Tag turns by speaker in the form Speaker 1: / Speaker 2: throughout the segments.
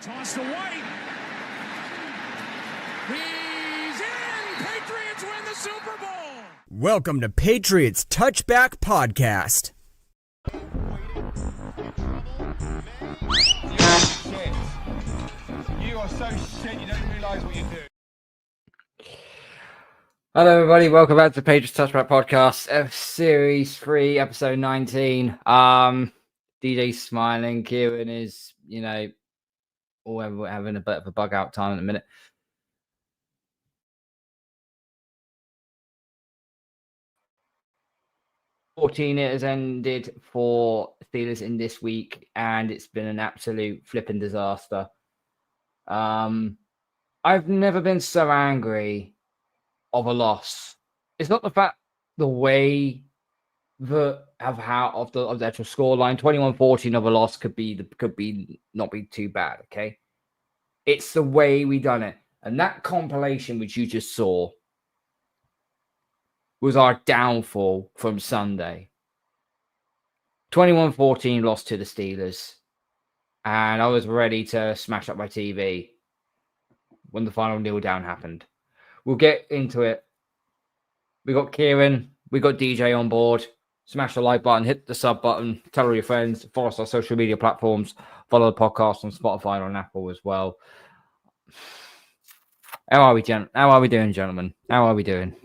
Speaker 1: Toss to White. He's in! Patriots win the Super Bowl!
Speaker 2: Welcome to Patriots Touchback Podcast.
Speaker 3: You are so shit, you don't realise what you're doing.
Speaker 4: Hello, everybody. Welcome back to the Patriots Touchback Podcast, Series 3, Episode 19. DJ's smiling. Kieran is, we're having a bit of a bug out time in a minute. It has ended for Steelers in this week, and it's been an absolute flipping disaster. I've never been so angry of a loss. It's not the way of the actual scoreline. 21-14 of a loss could be not be too bad. Okay, it's the way we done it, and that compilation which you just saw was our downfall from Sunday. 21-14 lost to the Steelers, and I was ready to smash up my TV when the final kneel down happened. We'll get into it. We got Kieran, we got DJ on board. Smash the like button, hit the sub button, tell all your friends, follow us on social media platforms, follow the podcast on Spotify and on Apple as well. How are we doing, gentlemen? How are we doing?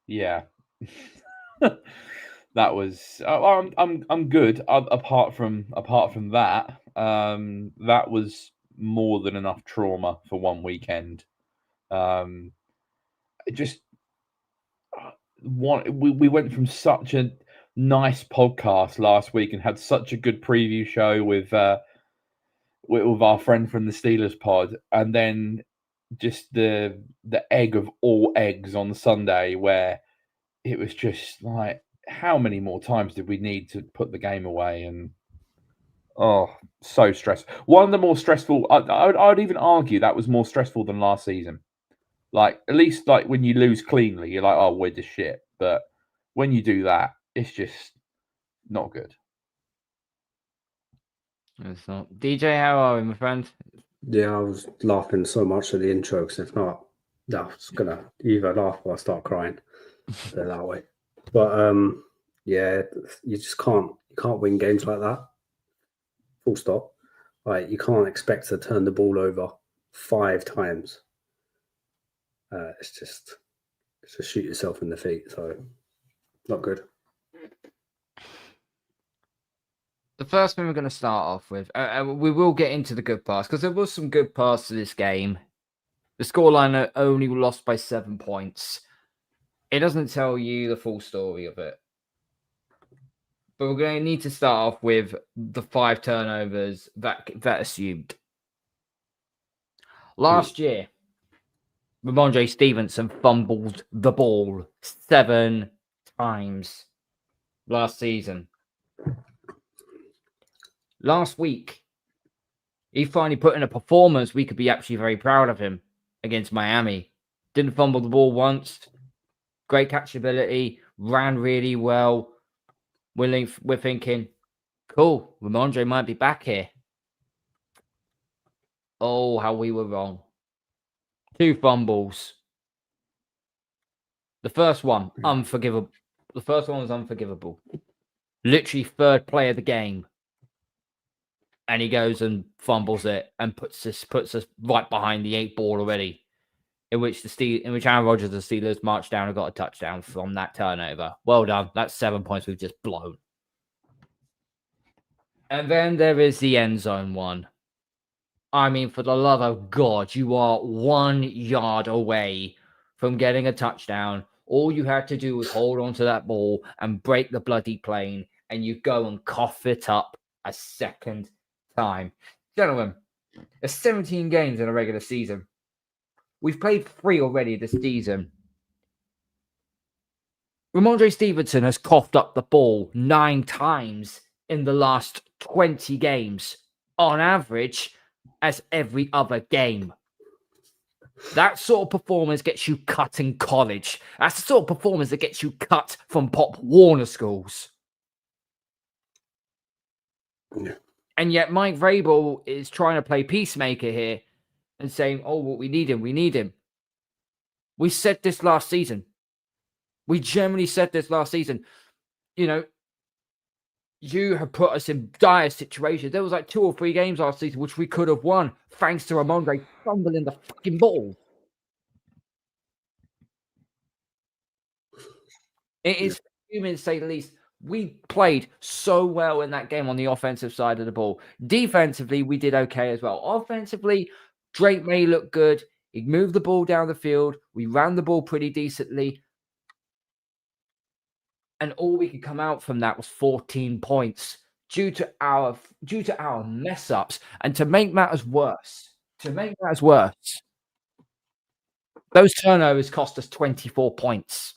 Speaker 3: Yeah. That was I'm good. Apart from that, that was more than enough trauma for one weekend. We went from such a nice podcast last week and had such a good preview show with our friend from the Steelers pod, and then just the egg of all eggs on Sunday, where it was just like, how many more times did we need to put the game away? And so stressful. One of the more stressful. I'd even argue that was more stressful than last season. Like, at least like when you lose cleanly, you're like, oh, we're just shit. But when you do that, it's just not good.
Speaker 4: It's not. DJ, how are we, my friend?
Speaker 5: Yeah, I was laughing so much at the intro, because if not, I was gonna either laugh or start crying. Put it that way. But yeah, you just can't win games like that. Full stop. Like, you can't expect to turn the ball over 5 times. It's just shoot yourself in the feet. So not good.
Speaker 4: The first thing we're going to start off with, we will get into the good parts, because there was some good parts to this game. The scoreline only lost by 7 points. It doesn't tell you the full story of it. But we're going to need to start off with the 5 turnovers that assumed. Last year, Rhemondre Stevenson fumbled the ball 7 times last season. Last week, he finally put in a performance we could be actually very proud of him against Miami. Didn't fumble the ball once. Great catchability. Ran really well. We're thinking, cool, Rhemondre might be back here. Oh, how we were wrong. 2 fumbles. The first one, unforgivable. The first one was unforgivable. Literally 3rd play of the game. And he goes and fumbles it and puts us right behind the 8 ball already. In which Aaron Rodgers and the Steelers marched down and got a touchdown from that turnover. Well done. That's 7 points we've just blown. And then there is the end zone one. I mean, for the love of God, you are 1 yard away from getting a touchdown. All you had to do was hold on to that ball and break the bloody plane, and you go and cough it up a second time. Gentlemen, there's 17 games in a regular season. We've played 3 already this season. Rhemondre Stevenson has coughed up the ball 9 times in the last 20 games. On average, as every other game. That sort of performance gets you cut in college. That's the sort of performance that gets you cut from Pop Warner schools.
Speaker 5: Yeah.
Speaker 4: And yet Mike Vrabel is trying to play peacemaker here and saying, oh, well, we need him. We need him. We said this last season. We generally said this last season. You know, you have put us in dire situations. There was like 2 or 3 games last season which we could have won thanks to Rhemondre fumbling the fucking ball. It is human to say the least. We played so well in that game on the offensive side of the ball. Defensively, we did okay as well. Offensively, Drake Maye looked good. He moved the ball down the field. We ran the ball pretty decently. And all we could come out from that was 14 points due to our mess ups. And to make matters worse, those turnovers cost us 24 points.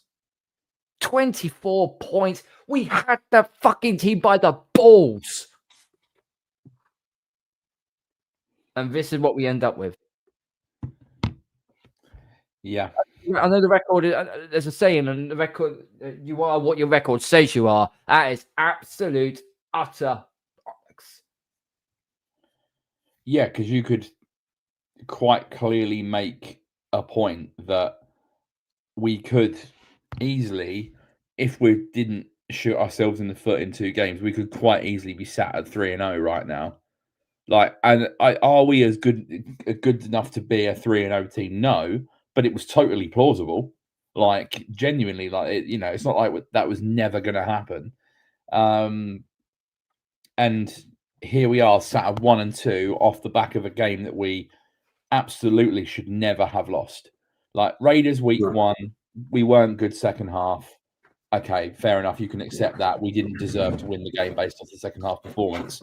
Speaker 4: 24 points. We had the fucking team by the balls. And this is what we end up with.
Speaker 3: Yeah.
Speaker 4: I know the record, there's a saying, and the record, you are what your record says you are. That is absolute, utter bollocks.
Speaker 3: Yeah, because you could quite clearly make a point that we could easily, if we didn't shoot ourselves in the foot in 2 games, we could quite easily be sat at 3-0 right now. Like, and are we as good enough to be a 3-0 team? No, but it was totally plausible. Like, genuinely, like, it's not like that was never going to happen. And here we are, sat at 1-2 off the back of a game that we absolutely should never have lost. Like, Raiders week 1, we weren't good second half. Okay, fair enough. You can accept that. We didn't deserve to win the game based off the second half performance.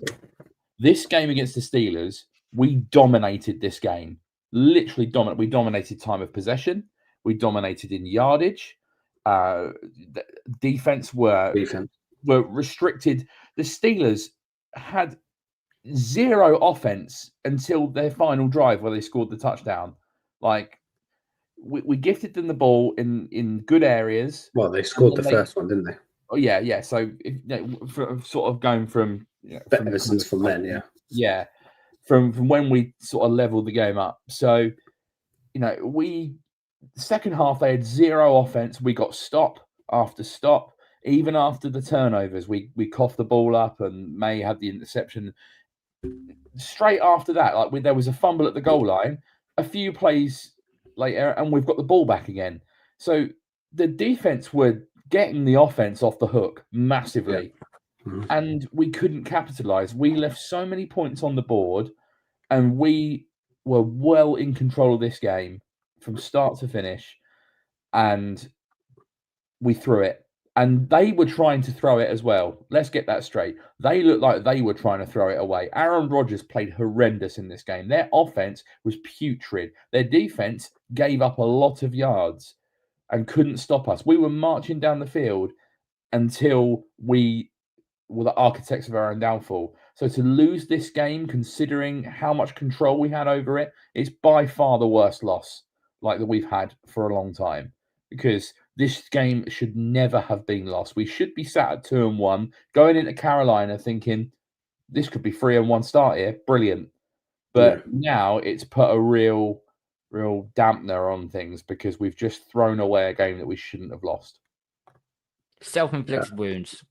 Speaker 3: This game against the Steelers, we dominated this game. Literally dominated. We dominated time of possession. We dominated in yardage. Defense were restricted. The Steelers had 0 offense until their final drive where they scored the touchdown. Like, we gifted them the ball in good areas.
Speaker 5: Well, they scored the first one, didn't they?
Speaker 3: Oh, yeah. So, sort of going from...
Speaker 5: ever since from then, yeah.
Speaker 3: Yeah, from when we sort of leveled the game up. So, second half, they had 0 offense. We got stop after stop. Even after the turnovers, we coughed the ball up and Maye had the interception. Straight after that, there was a fumble at the goal line. A few plays later, and we've got the ball back again. So the defense were getting the offense off the hook massively. Yeah. And we couldn't capitalize. We left so many points on the board, and we were well in control of this game from start to finish, and we threw it. And they were trying to throw it as well. Let's get that straight. They looked like they were trying to throw it away. Aaron Rodgers played horrendous in this game. Their offense was putrid. Their defense gave up a lot of yards and couldn't stop us. We were marching down the field until we were the architects of our own downfall. So to lose this game, considering how much control we had over it, it's by far the worst loss that we've had for a long time. Because this game should never have been lost. We should be sat at 2-1, going into Carolina thinking this could be 3-1 start here. Brilliant. But now it's put a real dampener on things because we've just thrown away a game that we shouldn't have lost.
Speaker 4: Self-inflicted wounds.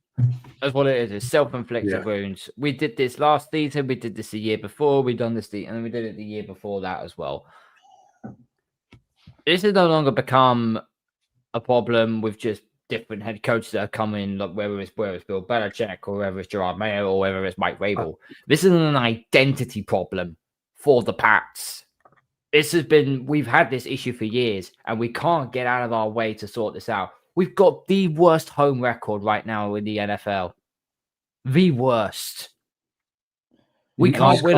Speaker 4: That's what it is. It's self-inflicted wounds. We did this last season. We did this the year before. We done this and we did it the year before that as well. This has no longer become a problem with just different head coaches that are coming, like whether it's Bill Belichick or whether it's Gerard Mayo or whether it's Mike Vrabel. This is an identity problem for the Pats. We've had this issue for years, and we can't get out of our way to sort this out. We've got the worst home record right now in the NFL. The worst. We can't win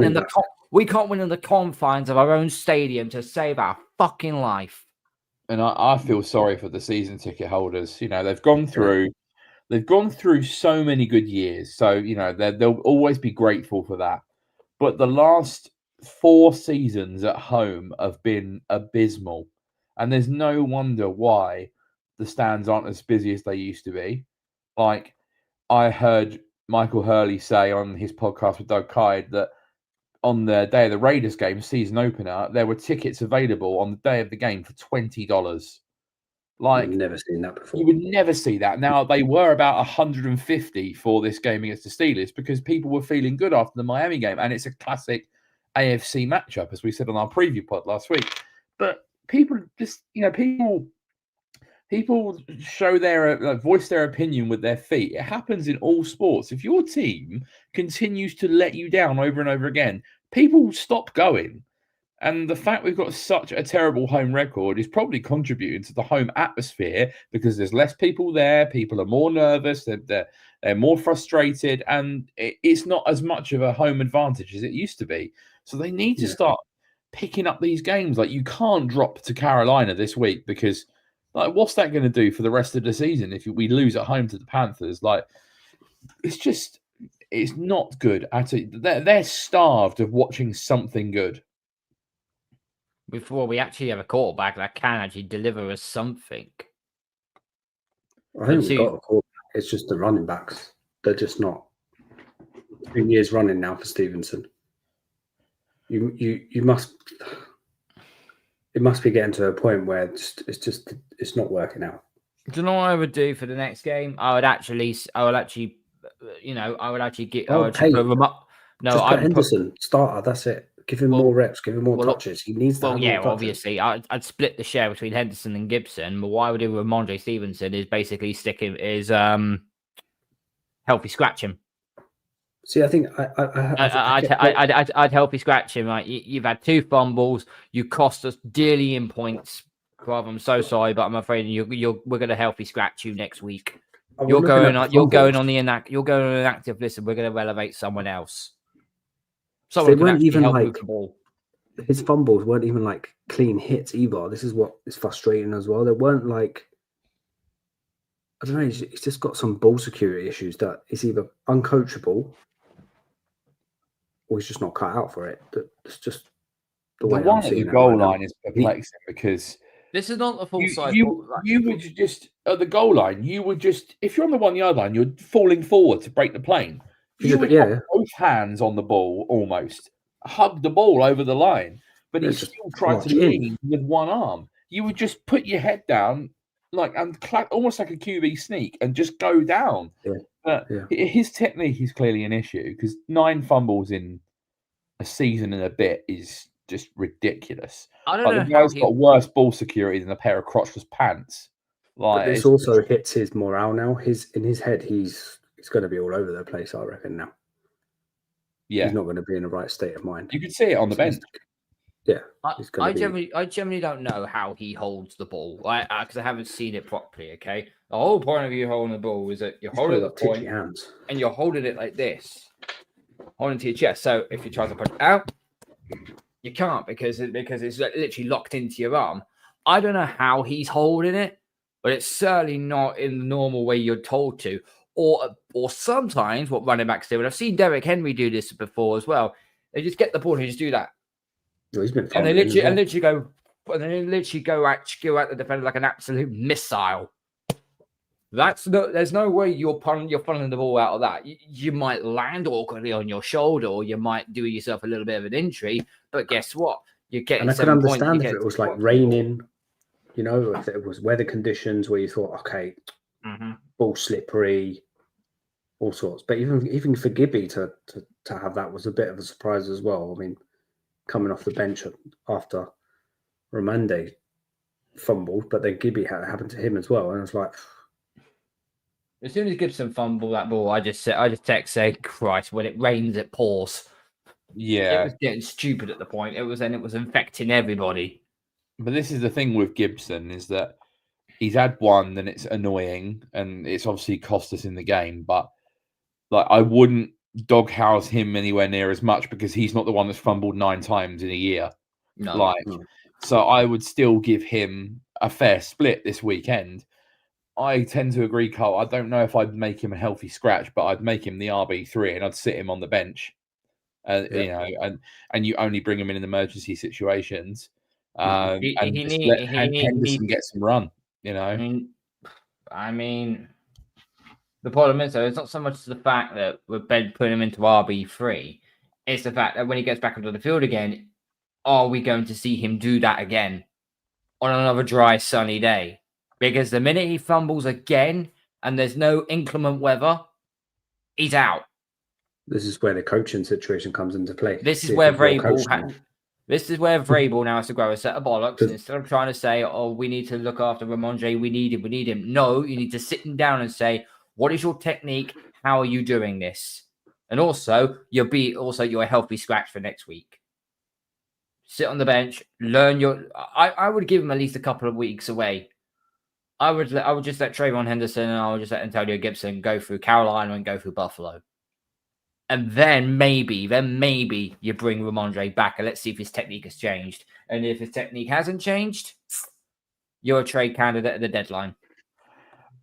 Speaker 4: in the confines of our own stadium to save our fucking life.
Speaker 3: And I feel sorry for the season ticket holders. They've gone through so many good years. So, they'll always be grateful for that. But the last 4 seasons at home have been abysmal. And there's no wonder why the stands aren't as busy as they used to be. Like, I heard Michael Hurley say on his podcast with Doug Kyde that on the day of the Raiders game, season opener, there were tickets available on the day of the game for $20. Like,
Speaker 5: I've never seen that before.
Speaker 3: You would never see that. Now, they were about 150 for this game against the Steelers because people were feeling good after the Miami game, and it's a classic AFC matchup, as we said on our preview pod last week. But people just, people show their voice their opinion with their feet. It happens in all sports. If your team continues to let you down over and over again, people stop going. And the fact we've got such a terrible home record is probably contributing to the home atmosphere because there's less people there. People are more nervous. They're more frustrated. And it's not as much of a home advantage as it used to be. So they need to start picking up these games. Like, you can't drop to Carolina this week because, like, what's that going to do for the rest of the season if we lose at home to the Panthers? Like, it's not good at all. They're starved of watching something good.
Speaker 4: Before we actually have a quarterback that can actually deliver us something.
Speaker 5: I think we've got a quarterback. It's just the running backs. They're just not. 3 years running now for Stevenson. You must. It must be getting to a point where it's not working out.
Speaker 4: Do you know what I would do for the next game? I would actually get.
Speaker 5: Put Henderson starter. That's it. Give him more reps. Give him more touches. He needs that.
Speaker 4: Obviously, I'd split the share between Henderson and Gibson. But what I would do with Rhemondre Stevenson is basically healthy scratch him.
Speaker 5: See, I think
Speaker 4: I'd healthy scratch him. Like, you've had 2 fumbles. You cost us dearly in points. Rob, I'm so sorry, but I'm afraid we're going to healthy scratch you next week. You're going on inactive list, and we're going to elevate someone else.
Speaker 5: They weren't even like his fumbles weren't even like clean hits either. This is what is frustrating as well. They weren't like, I don't know. He's just got some ball security issues that is either uncoachable or he's just not cut out for it. It's just the way
Speaker 3: one at the goal line is perplexing because
Speaker 4: this is not the full size.
Speaker 3: You would just at the goal line. You would just, if you're on the 1 yard line, you're falling forward to break the plane. You would have both hands on the ball, almost hug the ball over the line, but he still tried to lean with one arm. You would just put your head down, almost like a QB sneak, and just go down. His technique is clearly an issue because 9 fumbles in a season and a bit is just ridiculous.
Speaker 4: I don't know.
Speaker 3: The guy's got worse ball security than a pair of crotchless pants.
Speaker 5: But this also hits his morale now. In his head, he's going to be all over the place, I reckon, now. Yeah. He's not going to be in the right state of mind.
Speaker 3: You could see it on the bench.
Speaker 5: Yeah.
Speaker 4: I generally don't know how he holds the ball, because I haven't seen it properly, okay? The whole point of you holding the ball is that you're holding the point
Speaker 5: hands.
Speaker 4: And you're holding it like this, holding to your chest. So if you try to push it out, you can't because it's literally locked into your arm. I don't know how he's holding it, but it's certainly not in the normal way you're told to. Or sometimes what running backs do, and I've seen Derrick Henry do this before as well. They just get the ball and just do that.
Speaker 5: Well, he's been
Speaker 4: and they literally go at the defender like an absolute missile. There's no way you're funneling the ball out of that. You might land awkwardly on your shoulder, or you might do yourself a little bit of an injury. But guess what? You're getting.
Speaker 5: And I can understand if it was like raining, if it was weather conditions where you thought, okay. Ball slippery, all sorts. But even for Gibby to have that was a bit of a surprise as well. I mean, coming off the bench after Rhemondre fumbled, but then Gibby happened to him as well, and I was like,
Speaker 4: as soon as Gibson fumbled that ball, I just text say, "Christ, when it rains, it pours."
Speaker 3: Yeah,
Speaker 4: it was getting stupid at the point. It was infecting everybody.
Speaker 3: But this is the thing with Gibson is that. He's had one, then it's annoying, and it's obviously cost us in the game. But I wouldn't doghouse him anywhere near as much because he's not the one that's fumbled 9 times in a year.
Speaker 4: No.
Speaker 3: So I would still give him a fair split this weekend. I tend to agree, Carl. I don't know if I'd make him a healthy scratch, but I'd make him the RB3 and I'd sit him on the bench. And you only bring him in emergency situations. And let Henderson get some run.
Speaker 4: I mean, The problem is, though, it's not so much the fact that we're putting him into RB3. It's the fact that when he gets back onto the field again, are we going to see him do that again on another dry, sunny day? Because the minute he fumbles again and there's no inclement weather, he's out.
Speaker 5: This is where the coaching situation comes into play.
Speaker 4: This is where Vrabel now has to grow a set of bollocks. And instead of trying to say, oh, we need to look after Rhemondre, we need him. No, you need to sit him down and say, what is your technique? How are you doing this? And also, you're a healthy scratch for next week. Sit on the bench, learn your. I would give him at least a couple of weeks away. I would just let Trayvon Henderson and I would just let Antonio Gibson go through Carolina and go through Buffalo. And then maybe you bring Rhemondre back and let's see if his technique has changed. And if his technique hasn't changed, you're a trade candidate at the deadline.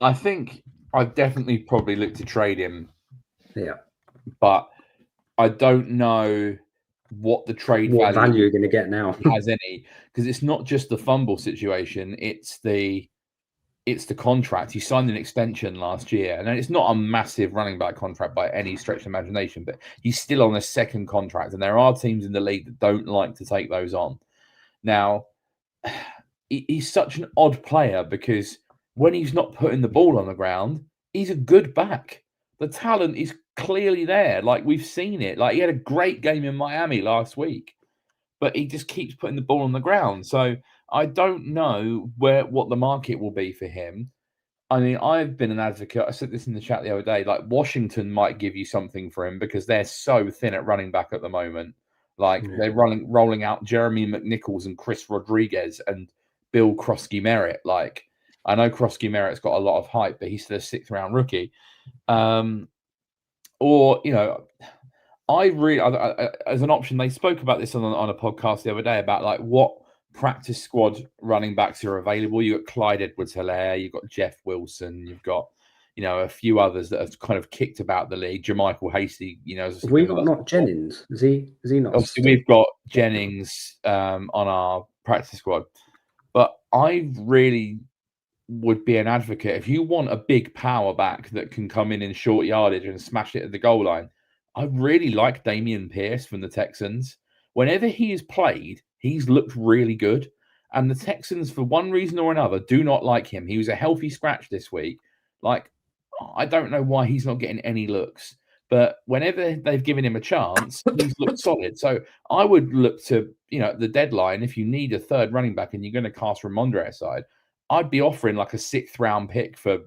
Speaker 3: I think I'd definitely probably look to trade him.
Speaker 5: Yeah.
Speaker 3: But I don't know what the trade
Speaker 5: value you're going to get now
Speaker 3: has any, because it's not just the fumble situation, it's the contract. He signed an extension last year, and it's not a massive running back contract by any stretch of imagination, but he's still on a second contract, and there are teams in the league that don't like to take those on. Now, he's such an odd player because when he's not putting the ball on the ground, he's a good back. The talent is clearly there. Like, we've seen it. Like, he had a great game in Miami last week, but he just keeps putting the ball on the ground. So I don't know what the market will be for him. I mean, I've been an advocate. I said this in the chat the other day. Like, Washington might give you something for him because they're so thin at running back at the moment. Like, they're rolling out Jeremy McNichols and Chris Rodriguez and Bill Krosky-Merritt. Like, I know Krosky-Merritt's got a lot of hype, but he's still a 6th round rookie. Or, you know, I as an option, they spoke about this on a podcast the other day about like what practice squad running backs are available. You've got Clyde Edwards-Helaire, you've got Jeff Wilson, you've got, you know, a few others that have kind of kicked about the league. Jermichael Hasty, you know.
Speaker 5: We got not Jennings. Is he not?
Speaker 3: Obviously, we've got Jennings on our practice squad. But I really would be an advocate. If you want a big power back that can come in short yardage and smash it at the goal line, I really like Dameon Pierce from the Texans. Whenever he has played, he's looked really good. And the Texans, for one reason or another, do not like him. He was a healthy scratch this week. Like, I don't know why he's not getting any looks. But whenever they've given him a chance, he's looked solid. So I would look to, you know, at the deadline, if you need a third running back and you're going to cast Rhemondre aside, I'd be offering like a 6th round pick for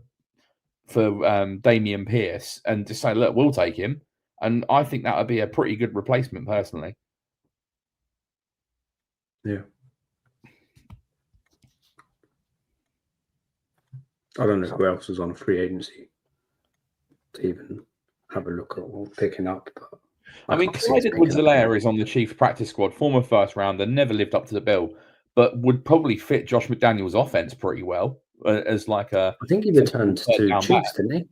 Speaker 3: Dameon Pierce and just say, look, we'll take him. And I think that would be a pretty good replacement, personally.
Speaker 5: Yeah. I don't know who else is on a free agency to even have a look at or picking up. But
Speaker 3: I mean, Clyde Edwards-Helaire is on the Chiefs practice squad, former 1st rounder, never lived up to the bill, but would probably fit Josh McDaniels' offense pretty well as like a.
Speaker 5: I think he returned to Chiefs, didn't he?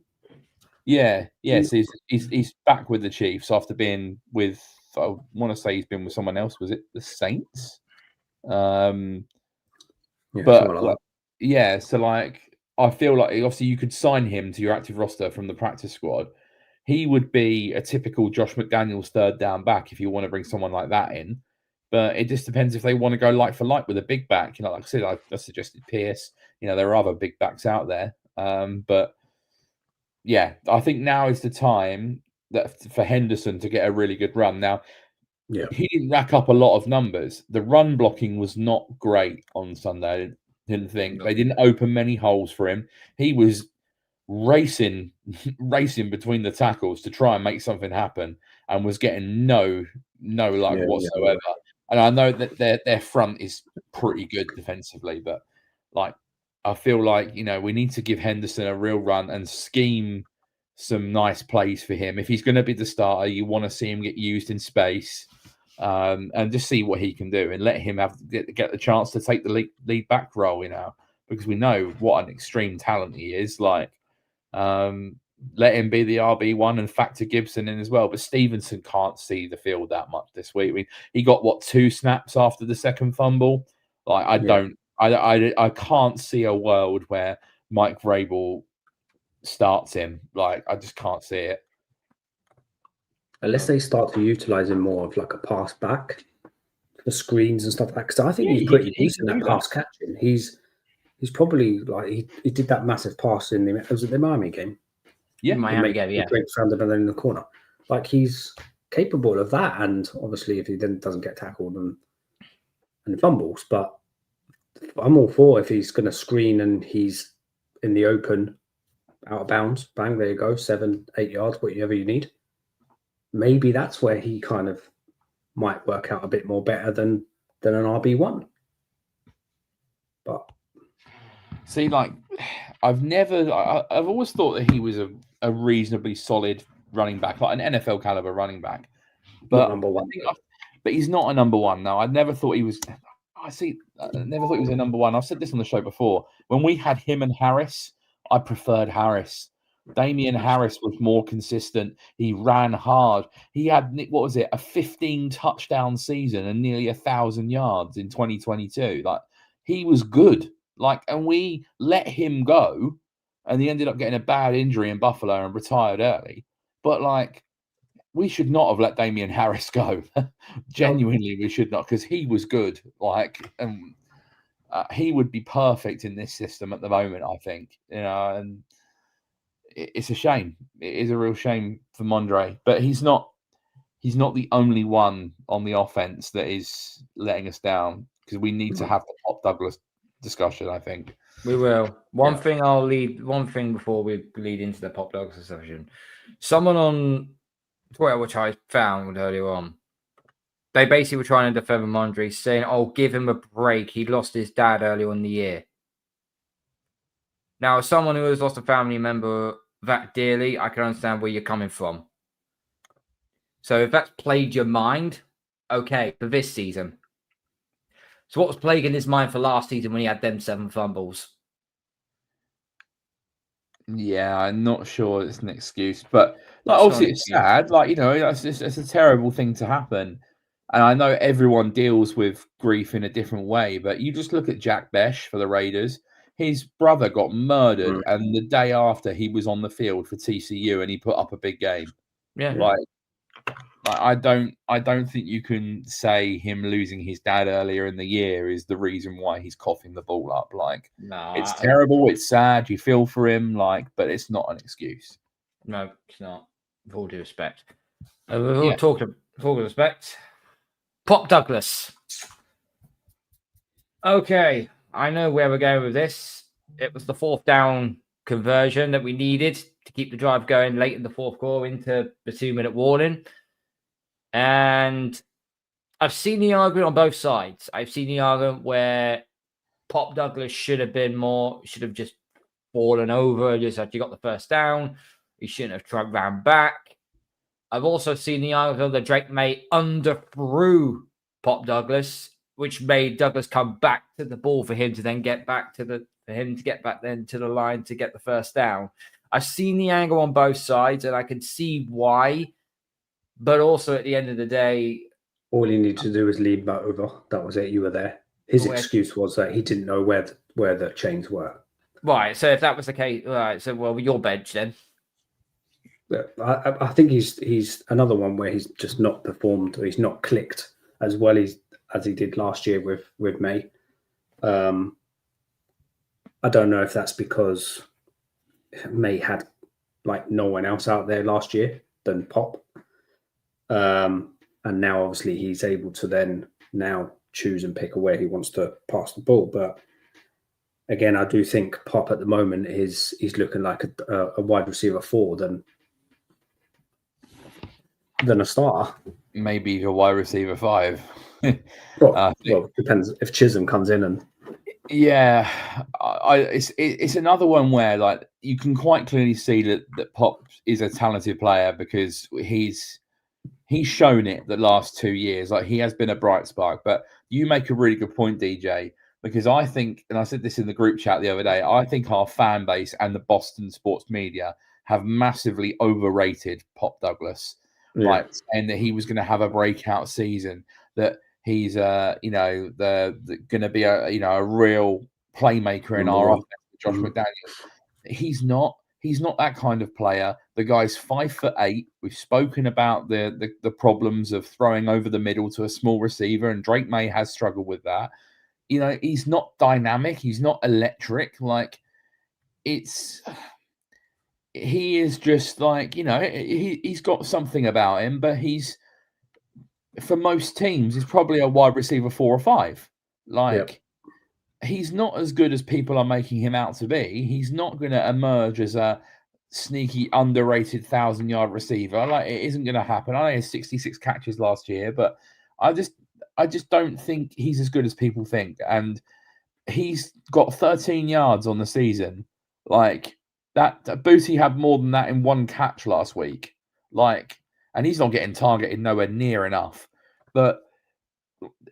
Speaker 3: Yeah. So he's back with the Chiefs after being with. I want to say he's been with someone else. Was it the Saints? So like I feel like obviously you could sign him to your active roster from the practice squad. He would be a typical Josh McDaniels 3rd down back if you want to bring someone like that in. But it just depends if they want to go like for like with a big back. You know, like I said, I suggested Pierce. You know, there are other big backs out there. But yeah, I think now is the time that for Henderson to get a really good run. Now, he didn't rack up a lot of numbers. The run blocking was not great on Sunday. I didn't think. They didn't open many holes for him. He was racing between the tackles to try and make something happen and was getting no luck whatsoever. And I know that their front is pretty good defensively, but like I feel like, you know, we need to give Henderson a real run and scheme some nice plays for him. If he's going to be the starter, you want to see him get used in space and just see what he can do and let him get the chance to take the lead back role, you know, because we know what an extreme talent he is. Like, let him be the RB1 and factor Gibson in as well. But Stevenson can't see the field that much this week. I mean, he got 2 snaps after the second fumble. Like, I can't see a world where Mike Vrabel starts him. Like, I just can't see it.
Speaker 5: Unless they start to utilize him more of like a pass back for screens and stuff like that. Because I think he's pretty decent at pass catching. He's probably like he did that massive pass in the Miami game.
Speaker 4: Yeah, Miami game. Yeah,
Speaker 5: breaks round and then in the corner. Like he's capable of that, and obviously if he then doesn't get tackled and fumbles, but I'm all for if he's going to screen and he's in the open, out of bounds, bang, there you go, 7-8 yards, whatever you need. Maybe that's where he kind of might work out a bit more better than an RB1. But
Speaker 3: see, like, I've always thought that he was a reasonably solid running back, like an NFL caliber running back. But
Speaker 5: number one.
Speaker 3: But he's not a number one. No, I never thought he was. I never thought he was a number one. I've said this on the show before. When we had him and Harris, I preferred Harris. Damian Harris was more consistent. He ran hard. He had, what was it, a 15 touchdown season and nearly 1,000 yards in 2022. Like, he was good. Like, and we let him go, and he ended up getting a bad injury in Buffalo and retired early. But like, we should not have let Damian Harris go. Genuinely, we should not, because he was good. Like, and he would be perfect in this system at the moment, I think. And it's a shame. It is a real shame for Rhemondre, but he's not the only one on the offense that is letting us down, because we need to have the Pop Douglas discussion, I think.
Speaker 4: We will. One thing before we lead into the Pop Douglas discussion. Someone on Twitter, which I found earlier on, they basically were trying to defend Rhemondre, saying, "Oh, give him a break. He lost his dad earlier in the year." Now, as someone who has lost a family member that dearly, I can understand where you're coming from. So if that's plagued your mind, okay, for this season. So what was plaguing his mind for last season when he had them 7 fumbles?
Speaker 3: Yeah, I'm not sure it's an excuse, but like, obviously it's sad. Like, it's a terrible thing to happen. And I know everyone deals with grief in a different way, but you just look at Jack Besh for the Raiders. His brother got murdered, and the day after he was on the field for TCU and he put up a big game.
Speaker 4: Yeah.
Speaker 3: Like I don't think you can say him losing his dad earlier in the year is the reason why he's coughing the ball up. Like, no, it's terrible, it's sad, you feel for him, like, but it's not an excuse.
Speaker 4: No, it's not. With all due respect. We'll talk of respect. Pop Douglas. Okay, I know where we're going with this. It was the 4th down conversion that we needed to keep the drive going late in the 4th quarter into the 2-minute warning. And I've seen the argument on both sides. I've seen the argument where Pop Douglas should have just fallen over, just like you got the 1st down. He shouldn't have tried ran back. I've also seen the argument that Drake Maye underthrew Pop Douglas, which made Douglas come back to the ball for him to then get back to the line to get the 1st down. I've seen the angle on both sides, and I can see why. But also, at the end of the day,
Speaker 5: all he needed to do was lean back over. That was it. You were there. His excuse was that he didn't know where the chains were.
Speaker 4: Right. So if that was the case, right. So your bench then.
Speaker 5: I think he's another one where he's just not performed. Or he's not clicked as well as he did last year with Maye. I don't know if that's because Maye had like no one else out there last year than Pop. And now obviously he's able to then now choose and pick where he wants to pass the ball. But again, I do think Pop at the moment he's looking like a wide receiver 4 than a starter.
Speaker 3: Maybe a wide receiver 5.
Speaker 5: Well, depends if Chisholm comes in and.
Speaker 3: Yeah, it's another one where like you can quite clearly see that Pop is a talented player, because he's shown it the last 2 years. Like, he has been a bright spark. But you make a really good point, DJ, because I think, and I said this in the group chat the other day, I think our fan base and the Boston sports media have massively overrated Pop Douglas.
Speaker 5: Yeah.
Speaker 3: Like, saying that he was going to have a breakout season, that he's going to be a real playmaker in our offense, Josh McDaniels. He's not. He's not that kind of player. The guy's 5'8". We've spoken about the problems of throwing over the middle to a small receiver, and Drake Maye has struggled with that. He's not dynamic. He's not electric. Like, he is just like, he's got something about him, but for most teams, he's probably a wide receiver 4 or 5. He's not as good as people are making him out to be. He's not going to emerge as a sneaky, underrated 1,000-yard receiver. Like, it isn't going to happen. I know he had 66 catches last year, but I just don't think he's as good as people think. And he's got 13 yards on the season. Like, that Booty had more than that in one catch last week. Like, and he's not getting targeted nowhere near enough. But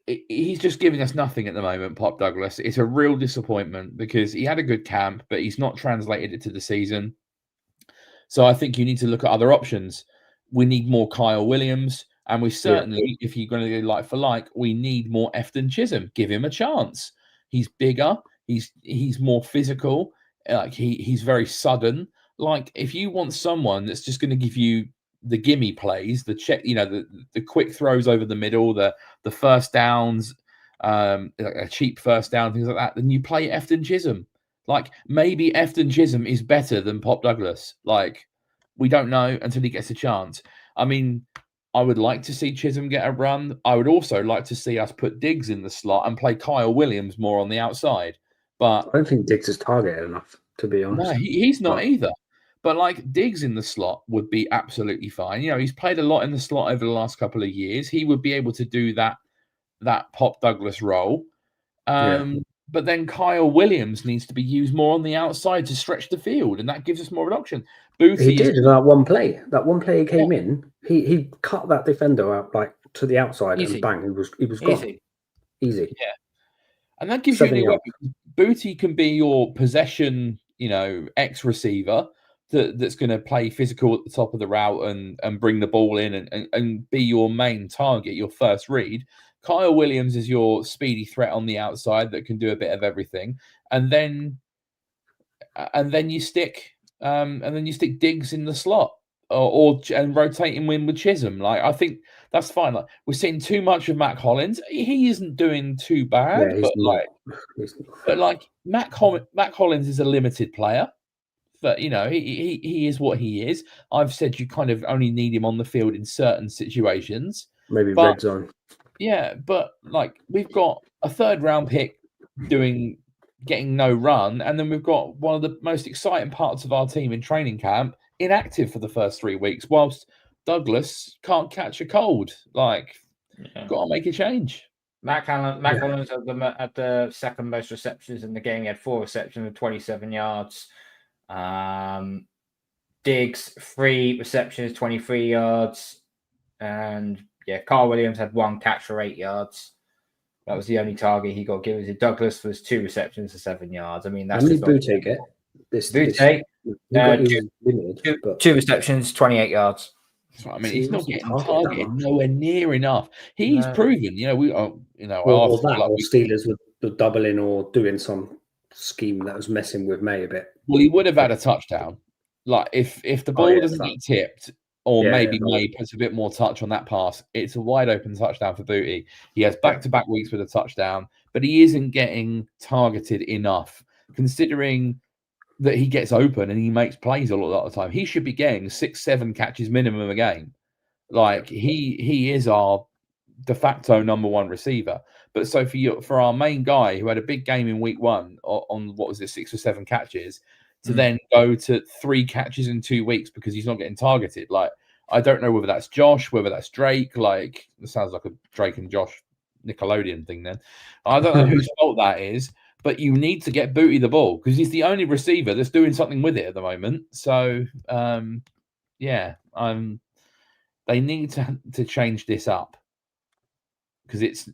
Speaker 3: he's just giving us nothing at the moment, Pop Douglas. It's a real disappointment because he had a good camp, but he's not translated it to the season. So I think you need to look at other options. We need more Kyle Williams, and we certainly, if you're going to do like for like, we need more Efton Chisholm. Give him a chance. He's bigger. He's more physical. Like he's very sudden. Like, if you want someone that's just going to give you the gimme plays, the check, the quick throws over the middle, the first downs, a cheap first down, things like that, then you play Efton Chisholm. Like, maybe Efton Chisholm is better than Pop Douglas. Like, we don't know until he gets a chance. I mean, I would like to see Chisholm get a run. I would also like to see us put Diggs in the slot and play Kyle Williams more on the outside. But
Speaker 5: I don't think Diggs is targeted enough, to be honest.
Speaker 3: No, he's not either. But like, Diggs in the slot would be absolutely fine. He's played a lot in the slot over the last couple of years. He would be able to do that Pop Douglas role. But then Kyle Williams needs to be used more on the outside to stretch the field, and that gives us more of an option. Booty
Speaker 5: he did in that one play. That one play he came in, he cut that defender out like to the outside and bang, he was gone. Easy.
Speaker 3: Yeah. And that gives you the weapon. Booty can be your possession, X receiver that's going to play physical at the top of the route and bring the ball in and be your main target, your first read. Kyle Williams is your speedy threat on the outside that can do a bit of everything, and then you stick Diggs in the slot and rotate him in with Chisholm. Like, I think that's fine. Like, we're seeing too much of Matt Collins. He isn't doing too bad, but Matt Collins is a limited player. But he is what he is. I've said you kind of only need him on the field in certain situations.
Speaker 5: Maybe red zone.
Speaker 3: Yeah, but like, we've got a 3rd round pick getting no run, and then we've got one of the most exciting parts of our team in training camp inactive for the first 3 weeks, whilst Douglas can't catch a cold. Like, got to make a change.
Speaker 4: Matt Collins had the second most receptions in the game. He had 4 receptions of 27 yards. Diggs, 3 receptions, 23 yards. And Carl Williams had 1 catch for 8 yards. That was the only target he got given. Douglas was 2 receptions for 7 yards. I mean, that's
Speaker 5: how many Boutte get?
Speaker 4: Boutte, 2 receptions, 28 yards.
Speaker 3: That's what I mean. He's not getting targeted nowhere near enough. He's proven,
Speaker 5: Steelers were doubling or doing some scheme that was messing with Maye a bit.
Speaker 3: Well, he would have had a touchdown. Like, if the ball doesn't get tipped, or Maye puts a bit more touch on that pass, it's a wide open touchdown for Booty. He has back-to-back weeks with a touchdown, but he isn't getting targeted enough, considering that he gets open and he makes plays a lot of the time. He should be getting 6-7 catches minimum a game. Like, he is our de facto number 1 receiver. But so for our main guy who had a big game in week 1 on 6 or 7 catches, to then go to 3 catches in 2 weeks because he's not getting targeted. Like, I don't know whether that's Josh, whether that's Drake. Like, it sounds like a Drake and Josh Nickelodeon thing then. I don't know whose fault that is, but you need to get Booty the ball because he's the only receiver that's doing something with it at the moment. So, they need to change this up because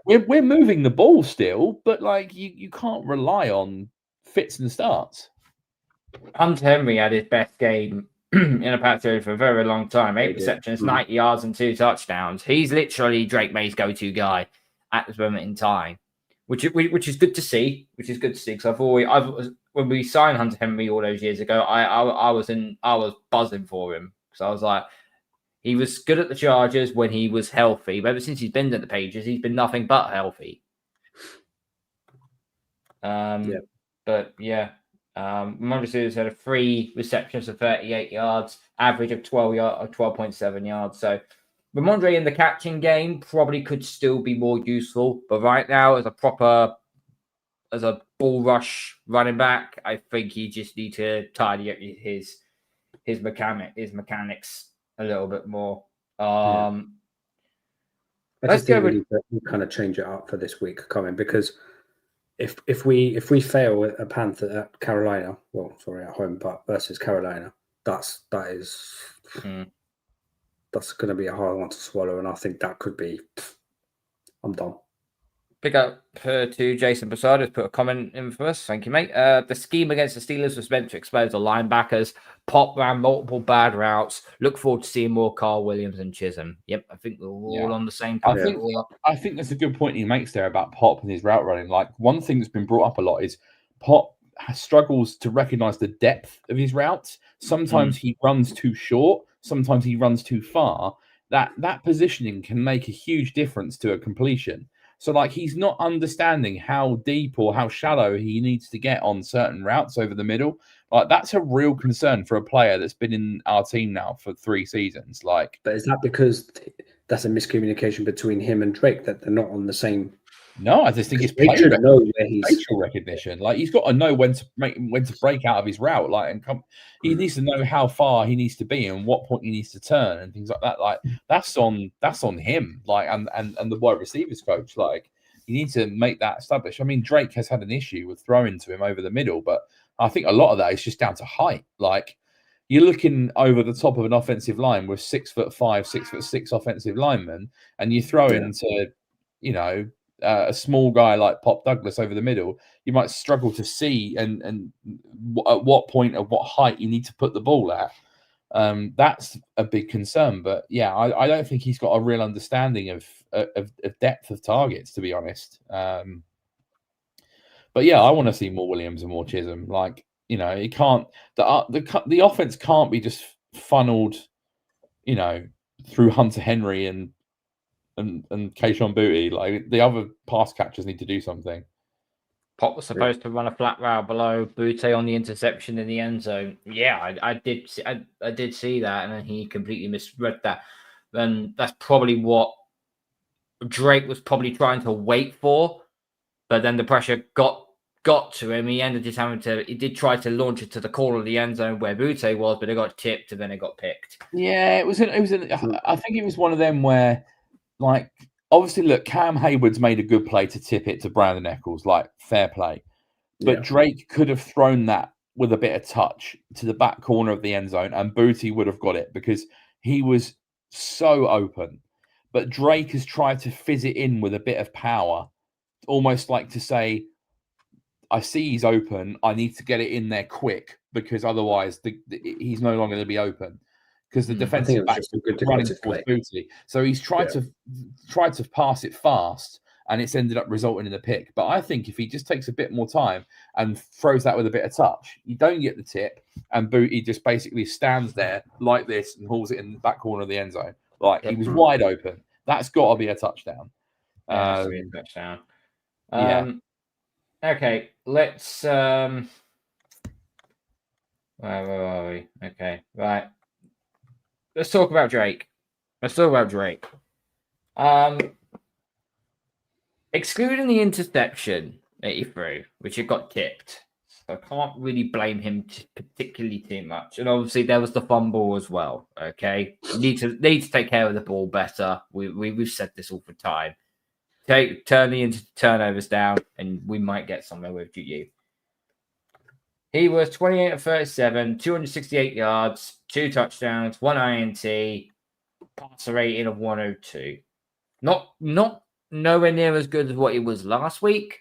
Speaker 3: we're moving the ball still, but like, you can't rely on fits and starts.
Speaker 4: Hunter Henry had his best game in a Patriots for a very long time. 8 receptions, 90 yards, and 2 touchdowns. He's literally Drake Maye's go-to guy at this moment in time, which is good to see. Because when we signed Hunter Henry all those years ago, I was buzzing for him because I was like, he was good at the Chargers when he was healthy. But ever since he's been at the Patriots, he's been nothing but healthy. But yeah, Rhemondre Stevenson had 3 receptions for 38 yards, average of 12.7 yards. So Rhemondre in the catching game probably could still be more useful, but right now as a ball rush running back, I think he just need to tidy up his mechanics a little bit more.
Speaker 5: I just think we need to kind of change it up for this week coming, because if we fail at Panther at Carolina, at home, but versus Carolina, that's going to be a hard one to swallow, and I think that could be. I'm done.
Speaker 4: Pick up to Jason Posada, put a comment in for us. Thank you, mate. The scheme against the Steelers was meant to expose the linebackers. Pop ran multiple bad routes. Look forward to seeing more Carl Williams and Chisholm. Yep, I think we're all on the same page.
Speaker 3: I think that's a good point he makes there about Pop and his route running. Like, one thing that's been brought up a lot is Pop struggles to recognize the depth of his routes. Sometimes he runs too short. Sometimes he runs too far. That positioning can make a huge difference to a completion. So, like, he's not understanding how deep or how shallow he needs to get on certain routes over the middle. Like, that's a real concern for a player that's been in our team now for 3 seasons. Like,
Speaker 5: but is that because that's a miscommunication between him and Drake, that they're not on the same?
Speaker 3: No, I just think it's facial recognition. Like, he's got to know when to break out of his route. Like, he needs to know how far he needs to be and what point he needs to turn and things like that. Like, that's on him. Like, and the wide receivers coach. Like, you need to make that established. I mean, Drake has had an issue with throwing to him over the middle, but I think a lot of that is just down to height. Like, you're looking over the top of an offensive line with 6'5", 6'6" offensive linemen, and you throw into, a small guy like Pop Douglas over the middle, you might struggle to see and at what point of what height you need to put the ball at. That's a big concern. But yeah, I don't think he's got a real understanding of depth of targets, to be honest. But yeah, I want to see more Williams and more Chisholm. Like, it can't, the offense can't be just funneled, through Hunter Henry and Kayshon Boutte. Like, the other pass catchers need to do something.
Speaker 4: Pop was supposed to run a flat route below Boutte on the interception in the end zone. Yeah, I did see that, and then he completely misread that. And that's probably what Drake was probably trying to wait for, but then the pressure got to him. He ended just he did try to launch it to the corner of the end zone where Boutte was, but it got tipped and then it got picked.
Speaker 3: Yeah, I think it was one of them where, like, obviously, look, Cam Hayward's made a good play to tip it to Brandon Eccles, like, fair play. But Drake could have thrown that with a bit of touch to the back corner of the end zone, and Boutte would have got it because he was so open. But Drake has tried to fizz it in with a bit of power, almost like to say, I see he's open, I need to get it in there quick, because otherwise he's no longer going to be open. Because the defensive back is running towards Boutte. So he's tried to pass it fast, and it's ended up resulting in a pick. But I think if he just takes a bit more time and throws that with a bit of touch, you don't get the tip, and Boutte just basically stands there like this and hauls it in the back corner of the end zone. Like, he was wide open. That's got to be a touchdown.
Speaker 4: Yeah, a touchdown. Okay, let's... where are we? Okay, right. Let's talk about Drake. Excluding the interception that he threw, which it got tipped, so I can't really blame him particularly too much. And obviously, there was the fumble as well. Okay, need to take care of the ball better. We've said this all the time. Turn the turnovers down, and we might get somewhere with you. He was 28 of 37, 268 yards, 2 touchdowns, 1 INT, passer rating of 102. Not nowhere near as good as what he was last week,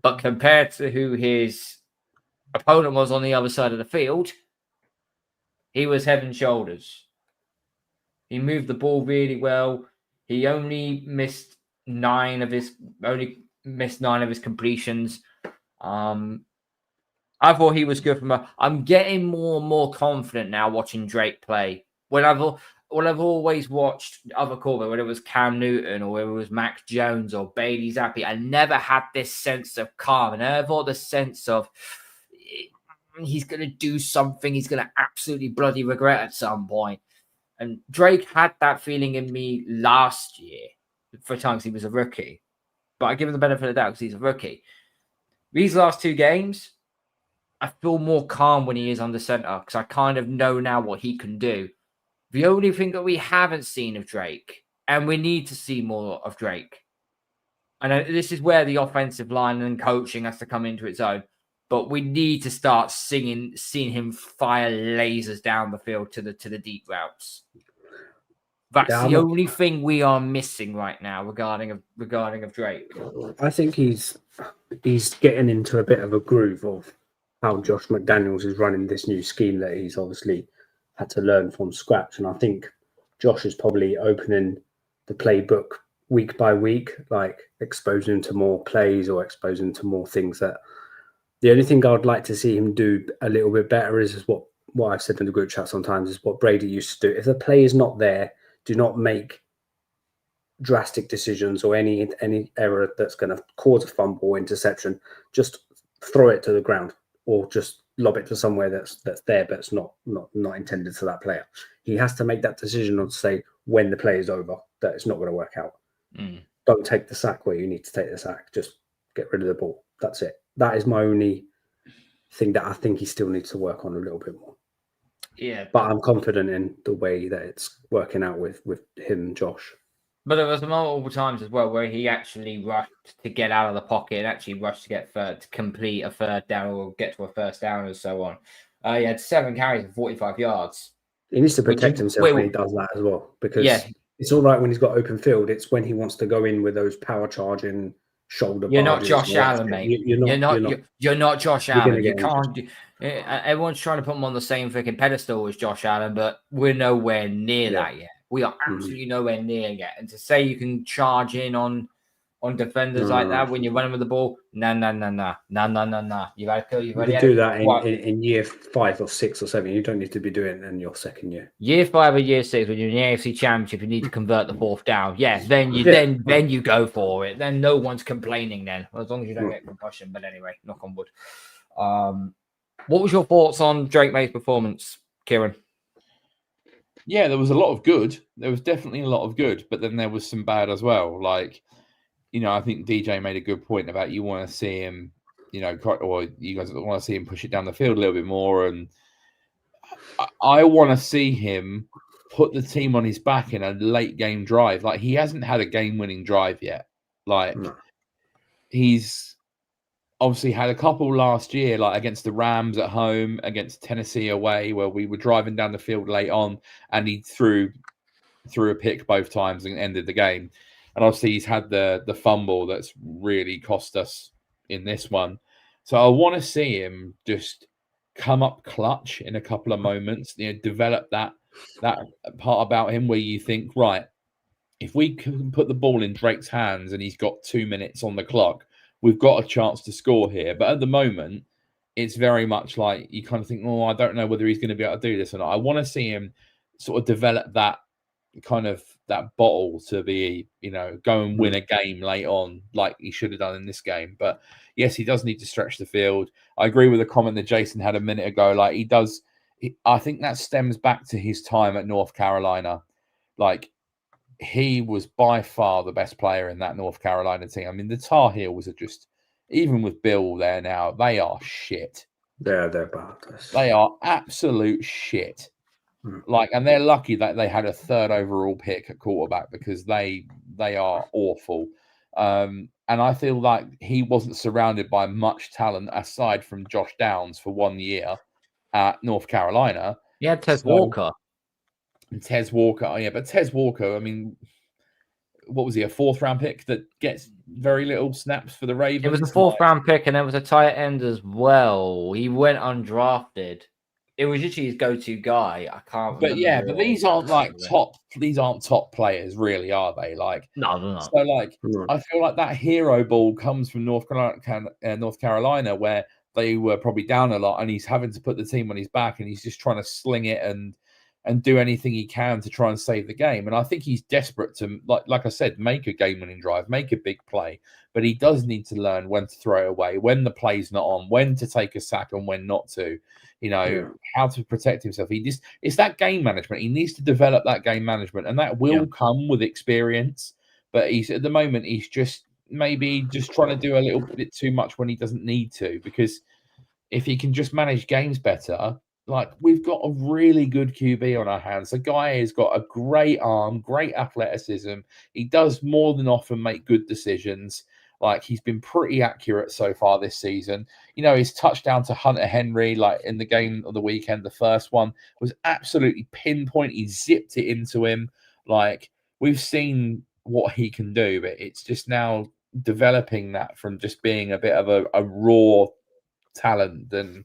Speaker 4: but compared to who his opponent was on the other side of the field, he was head and shoulders. He moved the ball really well. He only missed 9 of his completions. I thought he was good I'm getting more and more confident now watching Drake play. When I've always watched other quarterbacks, whether it was Cam Newton or whether it was Mac Jones or Bailey Zappi, I never had this sense of calm. And I never thought the sense of he's going to do something he's going to absolutely bloody regret at some point. And Drake had that feeling in me last year for times he was a rookie. But I give him the benefit of the doubt because he's a rookie. These last 2 games, I feel more calm when he is under center because I kind of know now what he can do. The only thing that we haven't seen of Drake, and we need to see more of Drake, and this is where the offensive line and coaching has to come into its own, but we need to start seeing him fire lasers down the field to the deep routes. That's the only thing we are missing right now regarding of Drake.
Speaker 5: I think he's getting into a bit of a groove of how Josh McDaniels is running this new scheme that he's obviously had to learn from scratch. And I think Josh is probably opening the playbook week by week, like exposing him to more plays or exposing him to more things. That the only thing I'd like to see him do a little bit better is what I've said in the group chat sometimes is what Brady used to do. If the play is not there, do not make drastic decisions or any error that's going to cause a fumble or interception. Just throw it to the ground or just lob it to somewhere that's there, but it's not intended for that player. He has to make that decision on say when the play is over that it's not going to work out. Don't take the sack where you need to take the sack. Just get rid of the ball. That's it. That is my only thing that I think he still needs to work on a little bit more.
Speaker 4: Yeah,
Speaker 5: but I'm confident in the way that it's working out with him and Josh.
Speaker 4: But there was multiple times as well where he actually rushed to get out of the pocket and actually rushed to complete a third down or get to a first down and so on. He had 7 carries and 45 yards.
Speaker 5: He needs to protect himself when he does that as well, because it's all right when he's got open field. It's when he wants to go in with those power charging shoulder.
Speaker 4: You're not Josh Allen, mate. You're not Josh Allen. You can't. Everyone's trying to put him on the same freaking pedestal as Josh Allen, but we're nowhere near that yet. We are absolutely nowhere near yet. And to say you can charge in on defenders like that when you're running with the ball, no. You've had to
Speaker 5: you can do that in year 5 or 6 or 7. You don't need to be doing it in your second year.
Speaker 4: Year 5 or year 6, when you're in the AFC Championship, you need to convert the 4th down. Yes, then you go for it. Then no one's complaining. Then, as long as you don't get concussion. But anyway, knock on wood. What was your thoughts on Drake Maye's performance, Kieran?
Speaker 3: Yeah, there was a lot of good. There was definitely a lot of good, but then there was some bad as well. Like, I think DJ made a good point about you want to see him, or you guys want to see him push it down the field a little bit more. And I want to see him put the team on his back in a late game drive. Like, he hasn't had a game-winning drive yet. Like, he's obviously had a couple last year, like against the Rams at home, against Tennessee away, where we were driving down the field late on, and he threw a pick both times and ended the game. And obviously he's had the fumble that's really cost us in this one. So I want to see him just come up clutch in a couple of moments, develop that part about him where you think, right, if we can put the ball in Drake's hands and he's got 2 minutes on the clock, we've got a chance to score here. But at the moment, it's very much like you kind of think, I don't know whether he's going to be able to do this or not. I want to see him sort of develop that kind of that bottle to be, go and win a game late on like he should have done in this game. But yes, he does need to stretch the field. I agree with the comment that Jason had a minute ago. Like he does, I think that stems back to his time at North Carolina. Like he was by far the best player in that North Carolina team. I mean, the Tar Heels are just, even with Bill there now, they are shit.
Speaker 5: They're bad.
Speaker 3: They are absolute shit. Like, and they're lucky that they had a 3rd overall pick at quarterback because they are awful. And I feel like he wasn't surrounded by much talent aside from Josh Downs for 1 year at North Carolina.
Speaker 4: Yeah, Tez Walker.
Speaker 3: And Tez Walker, but Tez Walker, I mean, what was he, a 4th round pick that gets very little snaps for the Ravens?
Speaker 4: It was a 4th round pick, and there was a tight end as well. He went undrafted. It was literally his go-to guy. I can't.
Speaker 3: But but these aren't like top. These aren't top players, really, are they? Like
Speaker 4: no.
Speaker 3: So, like, I feel like that hero ball comes from North Carolina, where they were probably down a lot, and he's having to put the team on his back, and he's just trying to sling it and do anything he can to try and save the game. And I think he's desperate to, like I said, make a game-winning drive, make a big play. But he does need to learn when to throw it away, when the play's not on, when to take a sack and when not to. How to protect himself. It's that game management. He needs to develop that game management, and that will come with experience. But at the moment, he's just maybe trying to do a little bit too much when he doesn't need to. Because if he can just manage games better, like, we've got a really good QB on our hands. The guy has got a great arm, great athleticism. He does more than often make good decisions. Like, he's been pretty accurate so far this season. His touchdown to Hunter Henry, like in the game of the weekend, the first one, was absolutely pinpoint. He zipped it into him. Like, we've seen what he can do, but it's just now developing that from just being a bit of a raw talent and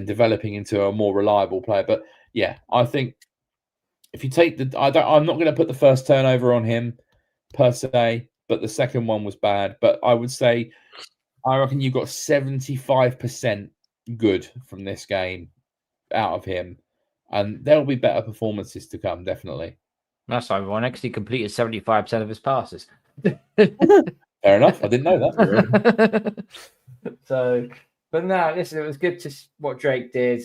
Speaker 3: developing into a more reliable player. But yeah, I think if you take I'm not going to put the first turnover on him per se, but the second one was bad. But I would say, I reckon you got 75% good from this game out of him, and there'll be better performances to come, definitely.
Speaker 4: That's ironic, because he completed 75% of his passes.
Speaker 3: Fair enough. I didn't know that.
Speaker 4: So, but no, listen, it was good to see what Drake did.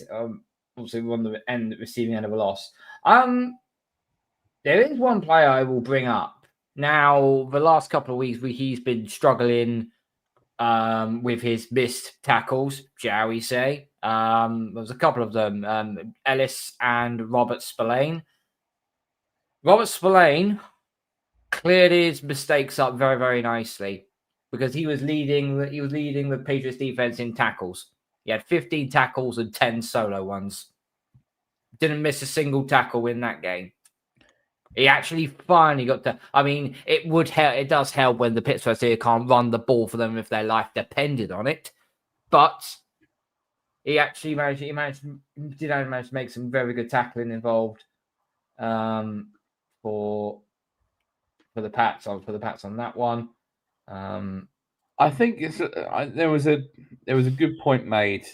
Speaker 4: Obviously, we on the receiving end of a loss. There is one player I will bring up. Now, the last couple of weeks, he's been struggling with his missed tackles, shall we say. There was a couple of them, Ellis and Robert Spillane. Robert Spillane cleared his mistakes up very, very nicely, because he was leading the Patriots defense in tackles. He had 15 tackles and 10 solo ones. Didn't miss a single tackle in that game. He actually finally got to. I mean, it would help. It does help when the Pittsburgh Steelers can't run the ball for them if their life depended on it. But he actually managed to make some very good tackling involved for the Pats on that one.
Speaker 3: I think there was a good point made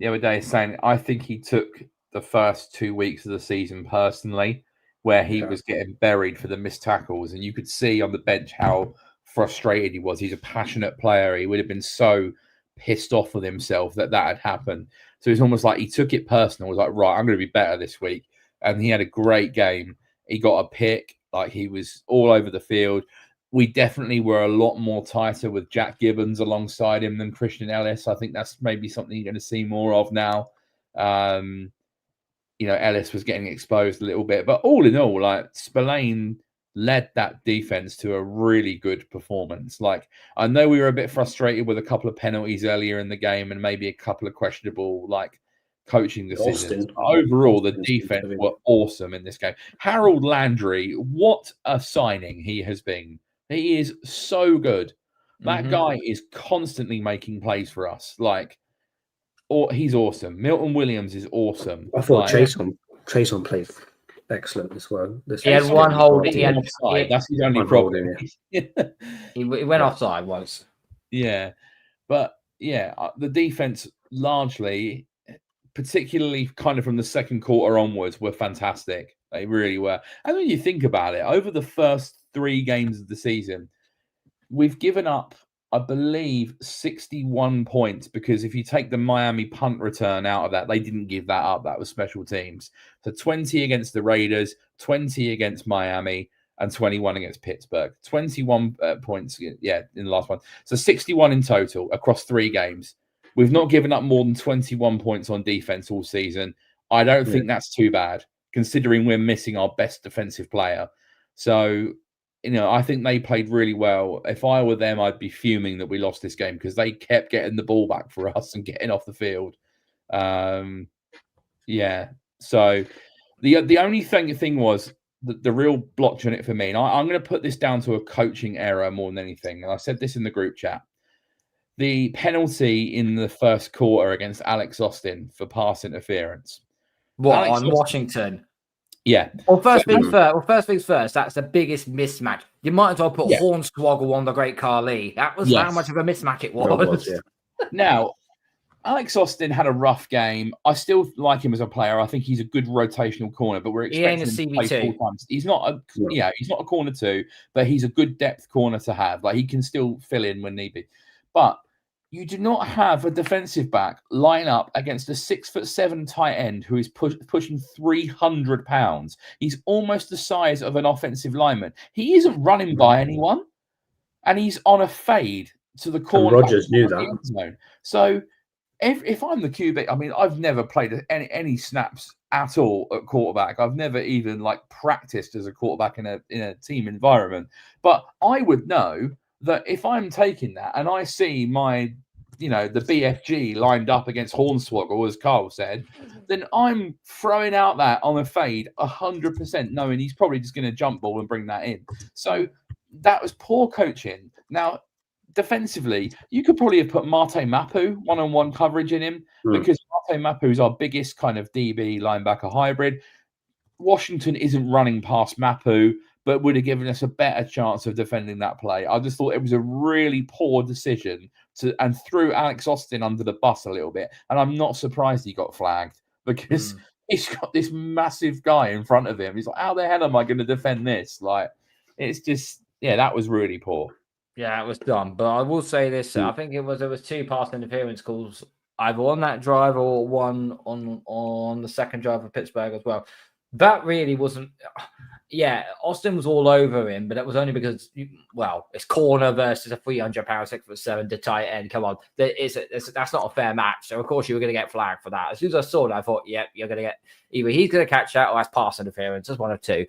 Speaker 3: the other day saying I think he took the first 2 weeks of the season personally, where he was getting buried for the missed tackles, and you could see on the bench how frustrated he was. He's a passionate player. He would have been so pissed off with himself that had happened. So it's almost like he took it personal. He was like, right, I'm going to be better this week. And he had a great game. He got a pick. Like, he was all over the field. We definitely were a lot more tighter with Jack Gibbons alongside him than Christian Ellis. I think that's maybe something you're going to see more of now. Ellis was getting exposed a little bit, but all in all, like, Spillane led that defense to a really good performance. Like, I know we were a bit frustrated with a couple of penalties earlier in the game and maybe a couple of questionable, like, coaching decisions. Overall, the defense were awesome in this game. Harold Landry, what a signing he has been. He is so good. That guy is constantly making plays for us. Like, he's awesome. Milton Williams is awesome.
Speaker 5: I thought Chason played excellent as well.
Speaker 4: He had one hold.
Speaker 3: That's his only problem.
Speaker 4: He went offside once.
Speaker 3: Yeah. But, yeah, the defense largely, particularly kind of from the second quarter onwards, were fantastic. They really were. And when you think about it, over the first 3 games of the season, we've given up, I believe, 61 points, because if you take the Miami punt return out of that, they didn't give that up. That was special teams. So 20 against the Raiders, 20 against Miami, and 21 against Pittsburgh. 21 points, in the last one. So 61 in total across 3 games. We've not given up more than 21 points on defense all season. I don't think that's too bad, considering we're missing our best defensive player. So, I think they played really well. If I were them, I'd be fuming that we lost this game, because they kept getting the ball back for us and getting off the field. So the only thing was the real blotch on it for me. And I'm going to put this down to a coaching error more than anything. And I said this in the group chat. The penalty in the first quarter against Alex Austin for pass interference.
Speaker 4: What, on Washington?
Speaker 3: Yeah.
Speaker 4: Well, first things first, that's the biggest mismatch. You might as well put Hornswoggle on the great Carly. That was how much of a mismatch it was.
Speaker 3: Now, Alex Austin had a rough game. I still like him as a player. I think he's a good rotational corner, but we're expecting him to play full time. He's not he's not a corner 2, but he's a good depth corner to have. Like he can still fill in when need be. But you do not have a defensive back line up against a 6'7" tight end who is pushing 300 pounds. He's almost the size of an offensive lineman. He isn't running by anyone, and he's on a fade to the corner.
Speaker 5: And Rodgers knew that.
Speaker 3: Zone. So if I'm the QB, I mean, I've never played any snaps at all at quarterback. I've never even like practiced as a quarterback in a team environment. But I would know that if I'm taking that and I see my, the BFG lined up against Hornswoggle, as Carl said, then I'm throwing out that on a fade 100%, knowing he's probably just going to jump ball and bring that in. So that was poor coaching. Now, defensively, you could probably have put Mate Mapu one-on-one coverage in him because Mate Mapu is our biggest kind of DB linebacker hybrid. Washington isn't running past Mapu, but would have given us a better chance of defending that play. I just thought it was a really poor decision and threw Alex Austin under the bus a little bit. And I'm not surprised he got flagged because he's got this massive guy in front of him. He's like, how the hell am I going to defend this? Like, it's just, that was really poor.
Speaker 4: Yeah, it was dumb. But I will say this: I think there was 2 pass interference calls, either on that drive or one on the second drive of Pittsburgh as well. That really wasn't. Yeah, Austin was all over him, but it was only because, it's corner versus a 300-pound 6'7" to tight end. Come on, that's not a fair match. So of course you were going to get flagged for that. As soon as I saw that, I thought, you're going to get either he's going to catch that or that's pass interference. That's one of 2.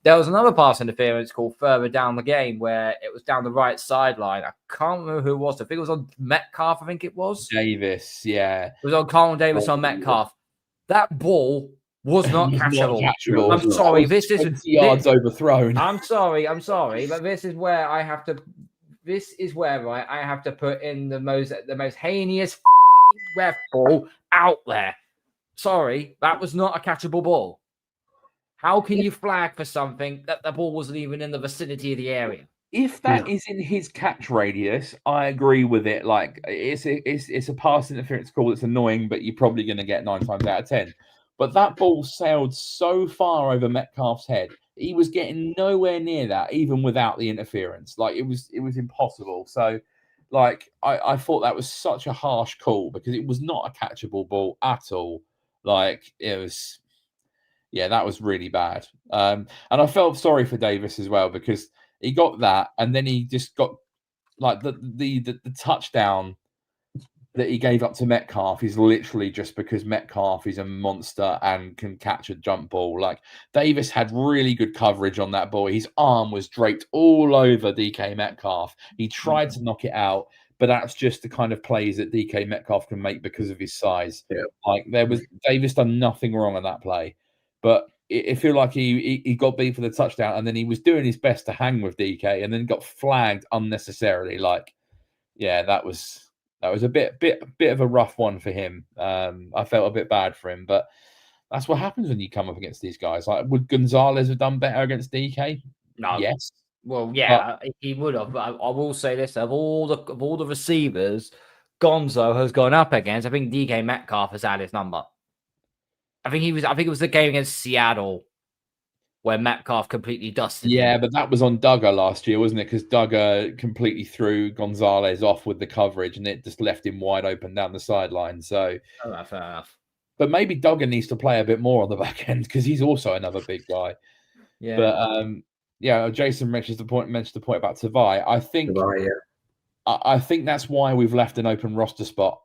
Speaker 4: There was another pass interference called further down the game where it was down the right sideline. I can't remember who it was. I think it was on Metcalf, I think it was.
Speaker 3: Davis, yeah.
Speaker 4: It was on Carl Davis on Metcalf. That ball was not catchable. I'm sorry. This is
Speaker 3: 20 yards overthrown.
Speaker 4: I'm sorry. But this is where I have to I have to put in the most heinous ref ball out there. Sorry, that was not a catchable ball. How can you flag for something that the ball wasn't even in the vicinity of the area?
Speaker 3: If that is in his catch radius, I agree with it. Like it's a pass interference call that's annoying, but you're probably going to get 9 times out of 10. But that ball sailed so far over Metcalf's head, he was getting nowhere near that, even without the interference. Like it was impossible. So, like I thought that was such a harsh call because it was not a catchable ball at all. Like it was. Yeah, that was really bad. And I felt sorry for Davis as well because he got that and then he just got like the touchdown that he gave up to Metcalf is literally just because Metcalf is a monster and can catch a jump ball. Like Davis had really good coverage on that ball. His arm was draped all over DK Metcalf. He tried to knock it out, but that's just the kind of plays that DK Metcalf can make because of his size. Yeah. Like Davis done nothing wrong on that play. But it feel like he got beat for the touchdown, and then he was doing his best to hang with DK, and then got flagged unnecessarily. Like, yeah, that was a bit of a rough one for him. I felt a bit bad for him, but that's what happens when you come up against these guys. Like, would Gonzalez have done better against DK?
Speaker 4: No.
Speaker 3: Yes.
Speaker 4: Well, yeah, he would have. But I will say this: of all the receivers Gonzo has gone up against, I think DK Metcalf has had his number. I think it was the game against Seattle where Metcalf completely dusted him.
Speaker 3: But that was on Duggar last year, wasn't it? Because Duggar completely threw Gonzalez off with the coverage and it just left him wide open down the sideline. So,
Speaker 4: fair enough.
Speaker 3: But maybe Duggar needs to play a bit more on the back end because he's also another big guy. Yeah. But Jason mentioned the point about Tavai. I think that's why we've left an open roster spot.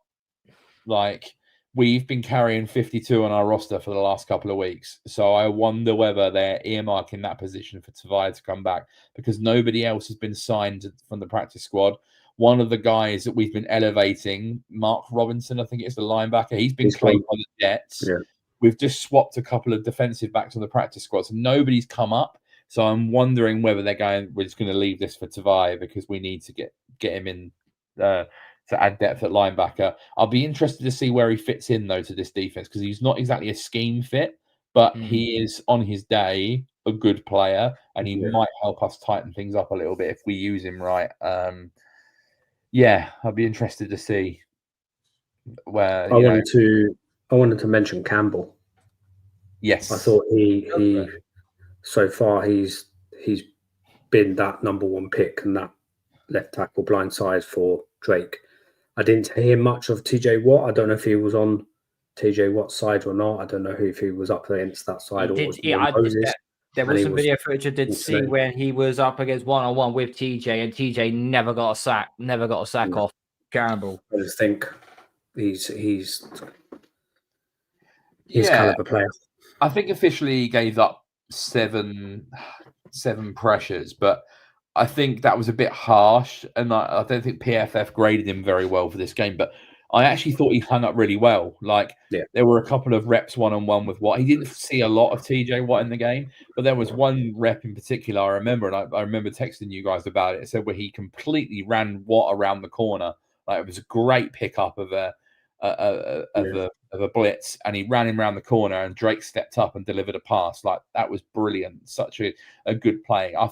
Speaker 3: Like, we've been carrying 52 on our roster for the last couple of weeks. So I wonder whether they're earmarking that position for Tavai to come back because nobody else has been signed from the practice squad. One of the guys that we've been elevating, Mark Robinson, I think it's the linebacker. He's been claimed by the Jets. Yeah. We've just swapped a couple of defensive backs on the practice squad. So nobody's come up. So I'm wondering whether we're just going to leave this for Tavai because we need to get him in to add depth at linebacker. I'll be interested to see where he fits in, though, to this defense because he's not exactly a scheme fit, but he is, on his day, a good player, and he might help us tighten things up a little bit if we use him right. I'll be interested to see. where
Speaker 5: I wanted to mention Campbell.
Speaker 3: yes,
Speaker 5: I thought he so far he's been that number one pick and that left tackle blind side for Drake. I didn't hear much of TJ Watt. I don't know if he was on TJ Watt's side or not. I don't know if he was up against that side or was Moses.
Speaker 4: There was some video footage I did see when he was up against one-on-one with TJ, and TJ never got a sack off Campbell.
Speaker 5: I just think he's kind of a player.
Speaker 3: I think officially he gave up seven pressures, but I think that was a bit harsh, and I don't think PFF graded him very well for this game. But I actually thought he hung up really well. There were a couple of reps one-on-one with Watt. He didn't see a lot of TJ Watt in the game, but there was one rep in particular I remember, and I remember texting you guys about it. It said where he completely ran Watt around the corner. It was a great pickup of a blitz, and he ran him around the corner, and Drake stepped up and delivered a pass. That was brilliant. Such a good play. I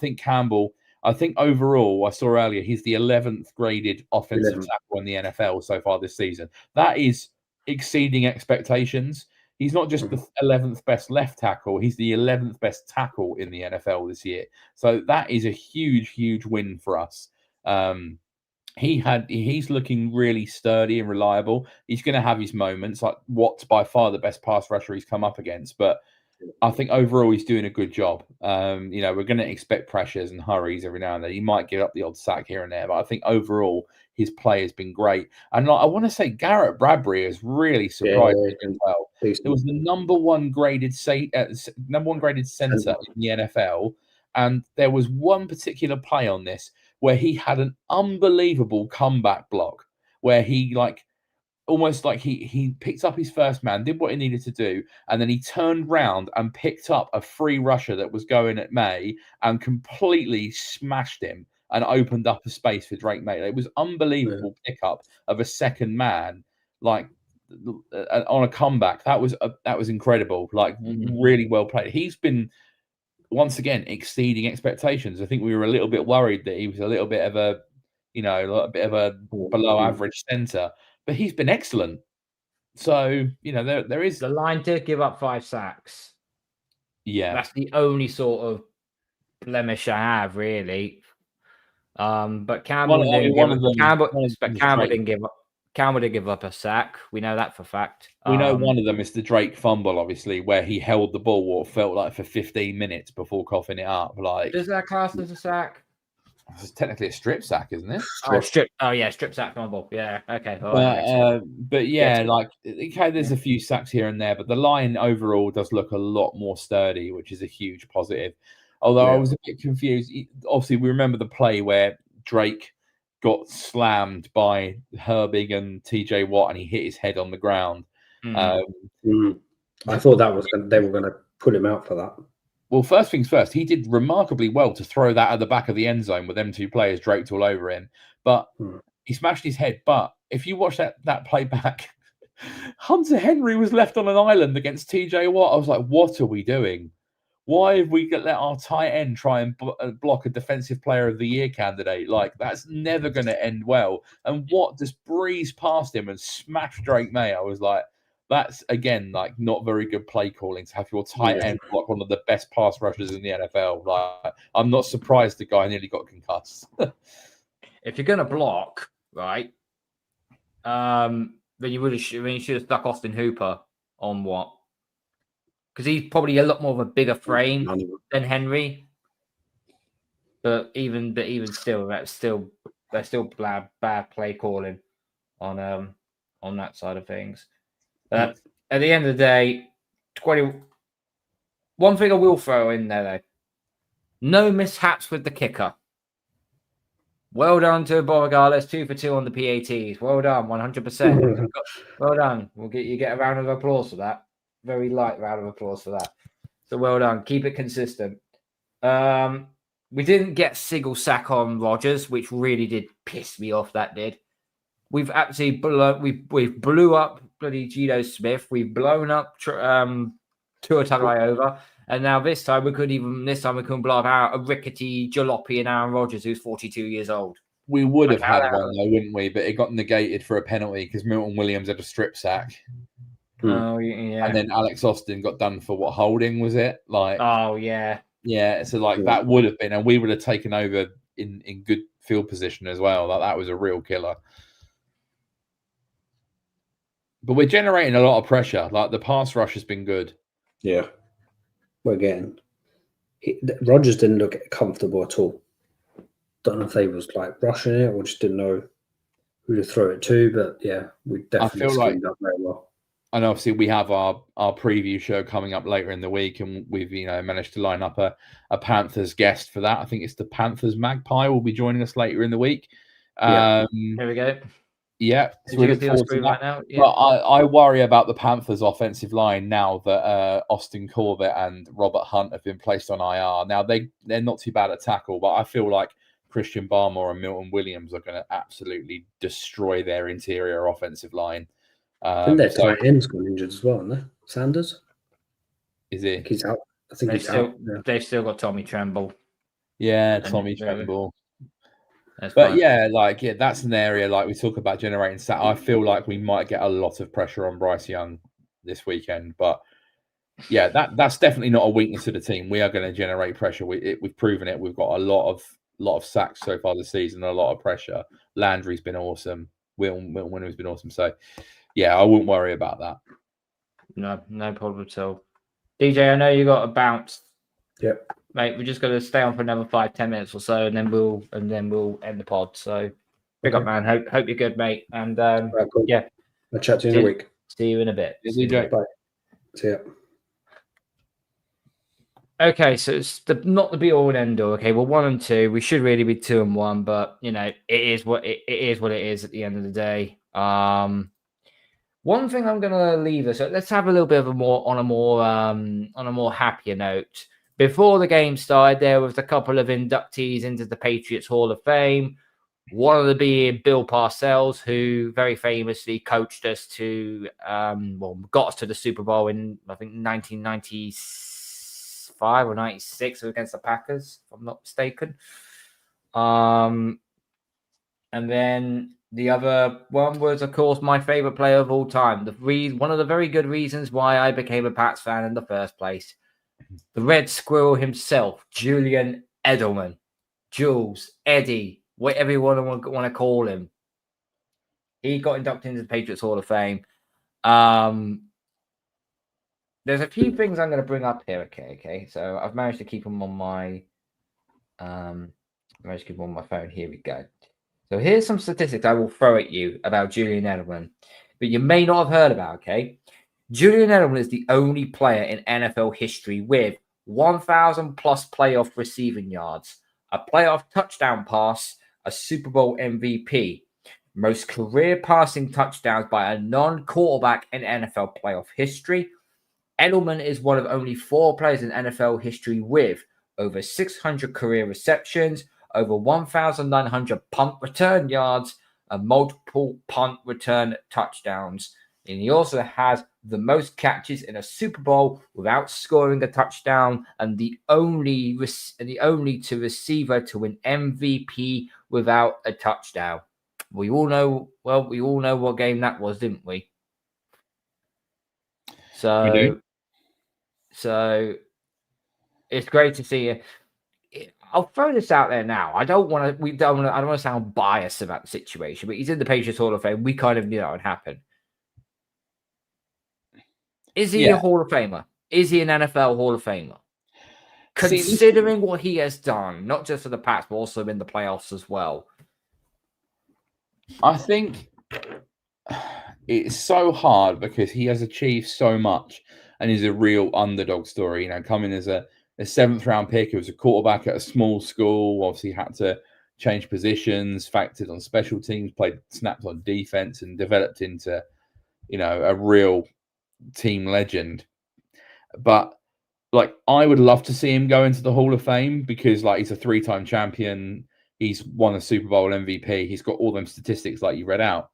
Speaker 3: think overall, I saw earlier, he's the 11th graded offensive tackle in the NFL so far this season. That is exceeding expectations. He's not just the 11th best left tackle, he's the 11th best tackle in the NFL this year. So that is a huge, huge win for us. He's looking really sturdy and reliable. He's going to have his moments. Watt's by far the best pass rusher he's come up against, but I think overall he's doing a good job. We're going to expect pressures and hurries every now and then. He might give up the odd sack here and there, but I think overall his play has been great. And I want to say Garrett Bradbury has really surprised me as well. It was the number one graded center in the NFL, and there was one particular play on this where he had an unbelievable comeback block where he almost like he picked up his first man, did what he needed to do, and then he turned round and picked up a free rusher that was going at Maye and completely smashed him and opened up a space for Drake Maye. It was unbelievable pickup of a second man, on a comeback. That was incredible. Really well played. He's been once again exceeding expectations. I think we were a little bit worried that he was a little bit of a below average center. But he's been excellent. So, there is...
Speaker 4: The line did give up 5 sacks.
Speaker 3: Yeah.
Speaker 4: That's the only sort of blemish I have, really. But Campbell didn't give up a sack. We know that for a fact.
Speaker 3: We know one of them is the Drake fumble, obviously, where he held the ball what felt like for 15 minutes before coughing it up.
Speaker 4: Does that class as a sack?
Speaker 3: It's technically a strip sack, isn't it?
Speaker 4: Strip sack fumble. Yeah, okay.
Speaker 3: There's a few sacks here and there, but the line overall does look a lot more sturdy, which is a huge positive. Although I was a bit confused. Obviously, we remember the play where Drake got slammed by Herbig and TJ Watt, and he hit his head on the ground.
Speaker 5: I thought they were going to put him out for that.
Speaker 3: Well, first things first, he did remarkably well to throw that at the back of the end zone with them two players draped all over him. But he smashed his head. But if you watch that play back, Hunter Henry was left on an island against TJ Watt. I was like, what are we doing? Why have we let our tight end try and block a defensive player of the year candidate? That's never going to end well. And Watt just breezed past him and smashed Drake Maye. I was like, that's, again, not very good play calling to have your tight end block one of the best pass rushers in the NFL. I'm not surprised the guy nearly got concussed.
Speaker 4: If you're going to block, right, then you should have stuck Austin Hooper on Watt. Because he's probably a lot more of a bigger frame than Henry. But even still, that's still bad play calling on that side of things. At the end of the day, one thing I will throw in there, though. No mishaps with the kicker. Well done to Borregales, 2 for 2 on the PATs. Well done, 100%. Well done. You get a round of applause for that. Very light round of applause for that. So well done. Keep it consistent. We didn't get single sack on Rodgers, which really did piss me off. That did. We've actually blew up bloody Geno Smith. We've blown up Tua Tagovailoa, and now this time we couldn't blow out a rickety jalopy and Aaron Rodgers, who's 42 years old.
Speaker 3: We would have had one though, wouldn't we? But it got negated for a penalty because Milton Williams had a strip sack.
Speaker 4: Oh yeah.
Speaker 3: And then Alex Austin got done for what, holding, was it? Like,
Speaker 4: oh yeah.
Speaker 3: Yeah, so like that would have been, and we would have taken over in good field position as well. Like that was a real killer. But we're generating a lot of pressure. Like the pass rush has been good.
Speaker 5: Yeah. We're getting Rodgers didn't look comfortable at all. Don't know if they was like rushing it or just didn't know who to throw it to, but yeah, we definitely schemed up very well.
Speaker 3: And obviously we have our preview show coming up later in the week, and we've managed to line up a Panthers guest for that. I think it's the Panthers Magpie will be joining us later in the week.
Speaker 4: Here we go.
Speaker 3: Yeah,
Speaker 4: so we look forward to that. Right now? Yeah.
Speaker 3: But I worry about the Panthers offensive line now that Austin Corbett and Robert Hunt have been placed on IR. Now they're not too bad at tackle, but I feel like Christian Barmore and Milton Williams are going to absolutely destroy their interior offensive line.
Speaker 5: I think their tight end's got injured as well, isn't they? Sanders?
Speaker 3: Is he?
Speaker 5: He's out. I think he's out. Yeah.
Speaker 4: They've still got Tommy Tremble.
Speaker 3: Yeah, Tommy Tremble.
Speaker 4: That's
Speaker 3: but
Speaker 4: fine.
Speaker 3: That's an area like we talk about generating stat. I feel like we might get a lot of pressure on Bryce Young this weekend. But yeah, that's definitely not a weakness of the team. We are going to generate pressure. We've proven it. We've got a lot of sacks so far this season, a lot of pressure. Landry's been awesome. Wilton Williams been awesome. So yeah, I wouldn't worry about that.
Speaker 4: No problem at all. DJ, I know you got a bounce.
Speaker 5: Yep.
Speaker 4: Mate, we're just gonna stay on for another 5-10 minutes or so, and then we'll end the pod. So big up, man. Hope you're good, mate. And
Speaker 5: right, cool.
Speaker 4: Yeah.
Speaker 5: I'll chat to you in a week.
Speaker 4: See you in a bit.
Speaker 5: Bye. See ya.
Speaker 4: Okay, so it's not the be all and end all. Okay, we're 1-2. We should really be 2-1, but it is what it is at the end of the day. One thing I'm gonna leave us. So let's have a little bit of a more happier note. Before the game started, there was a couple of inductees into the Patriots Hall of Fame. One of them being Bill Parcells, who very famously coached us to, got us to the Super Bowl in, I think, 1995 or 96 against the Packers, if I'm not mistaken. And then the other one was, of course, my favorite player of all time. One of the very good reasons why I became a Pats fan in the first place. The Red Squirrel himself, Julian Edelman. Jules, Eddie, whatever you want to call him. He got inducted into the Patriots Hall of Fame. There's a few things I'm going to bring up here. Okay. So I've managed to keep them on my phone. Here we go. So here's some statistics I will throw at you about Julian Edelman, but you may not have heard about. Okay. Julian Edelman is the only player in NFL history with 1,000 plus playoff receiving yards, a playoff touchdown pass, a Super Bowl MVP, most career passing touchdowns by a non-quarterback in NFL playoff history. Edelman is one of only 4 players in NFL history with over 600 career receptions, over 1,900 punt return yards, and multiple punt return touchdowns. And he also has the most catches in a Super Bowl without scoring a touchdown, and the only receiver to win MVP without a touchdown. We all know what game that was, didn't we? So it's great to see you. I'll throw this out there now. I don't want to sound biased about the situation, but he's in the Patriots Hall of Fame. We kind of knew that would happen. Is he a Hall of Famer? Is he an NFL Hall of Famer? Considering what he has done, not just for the Pats, but also in the playoffs as well.
Speaker 3: I think it's so hard because he has achieved so much and is a real underdog story. Coming as a 7th round pick, he was a quarterback at a small school, obviously had to change positions, factored on special teams, played snaps on defense, and developed into, a real team legend. But I would love to see him go into the Hall of Fame because he's a 3-time champion. He's won a Super Bowl MVP. He's got all them statistics like you read out.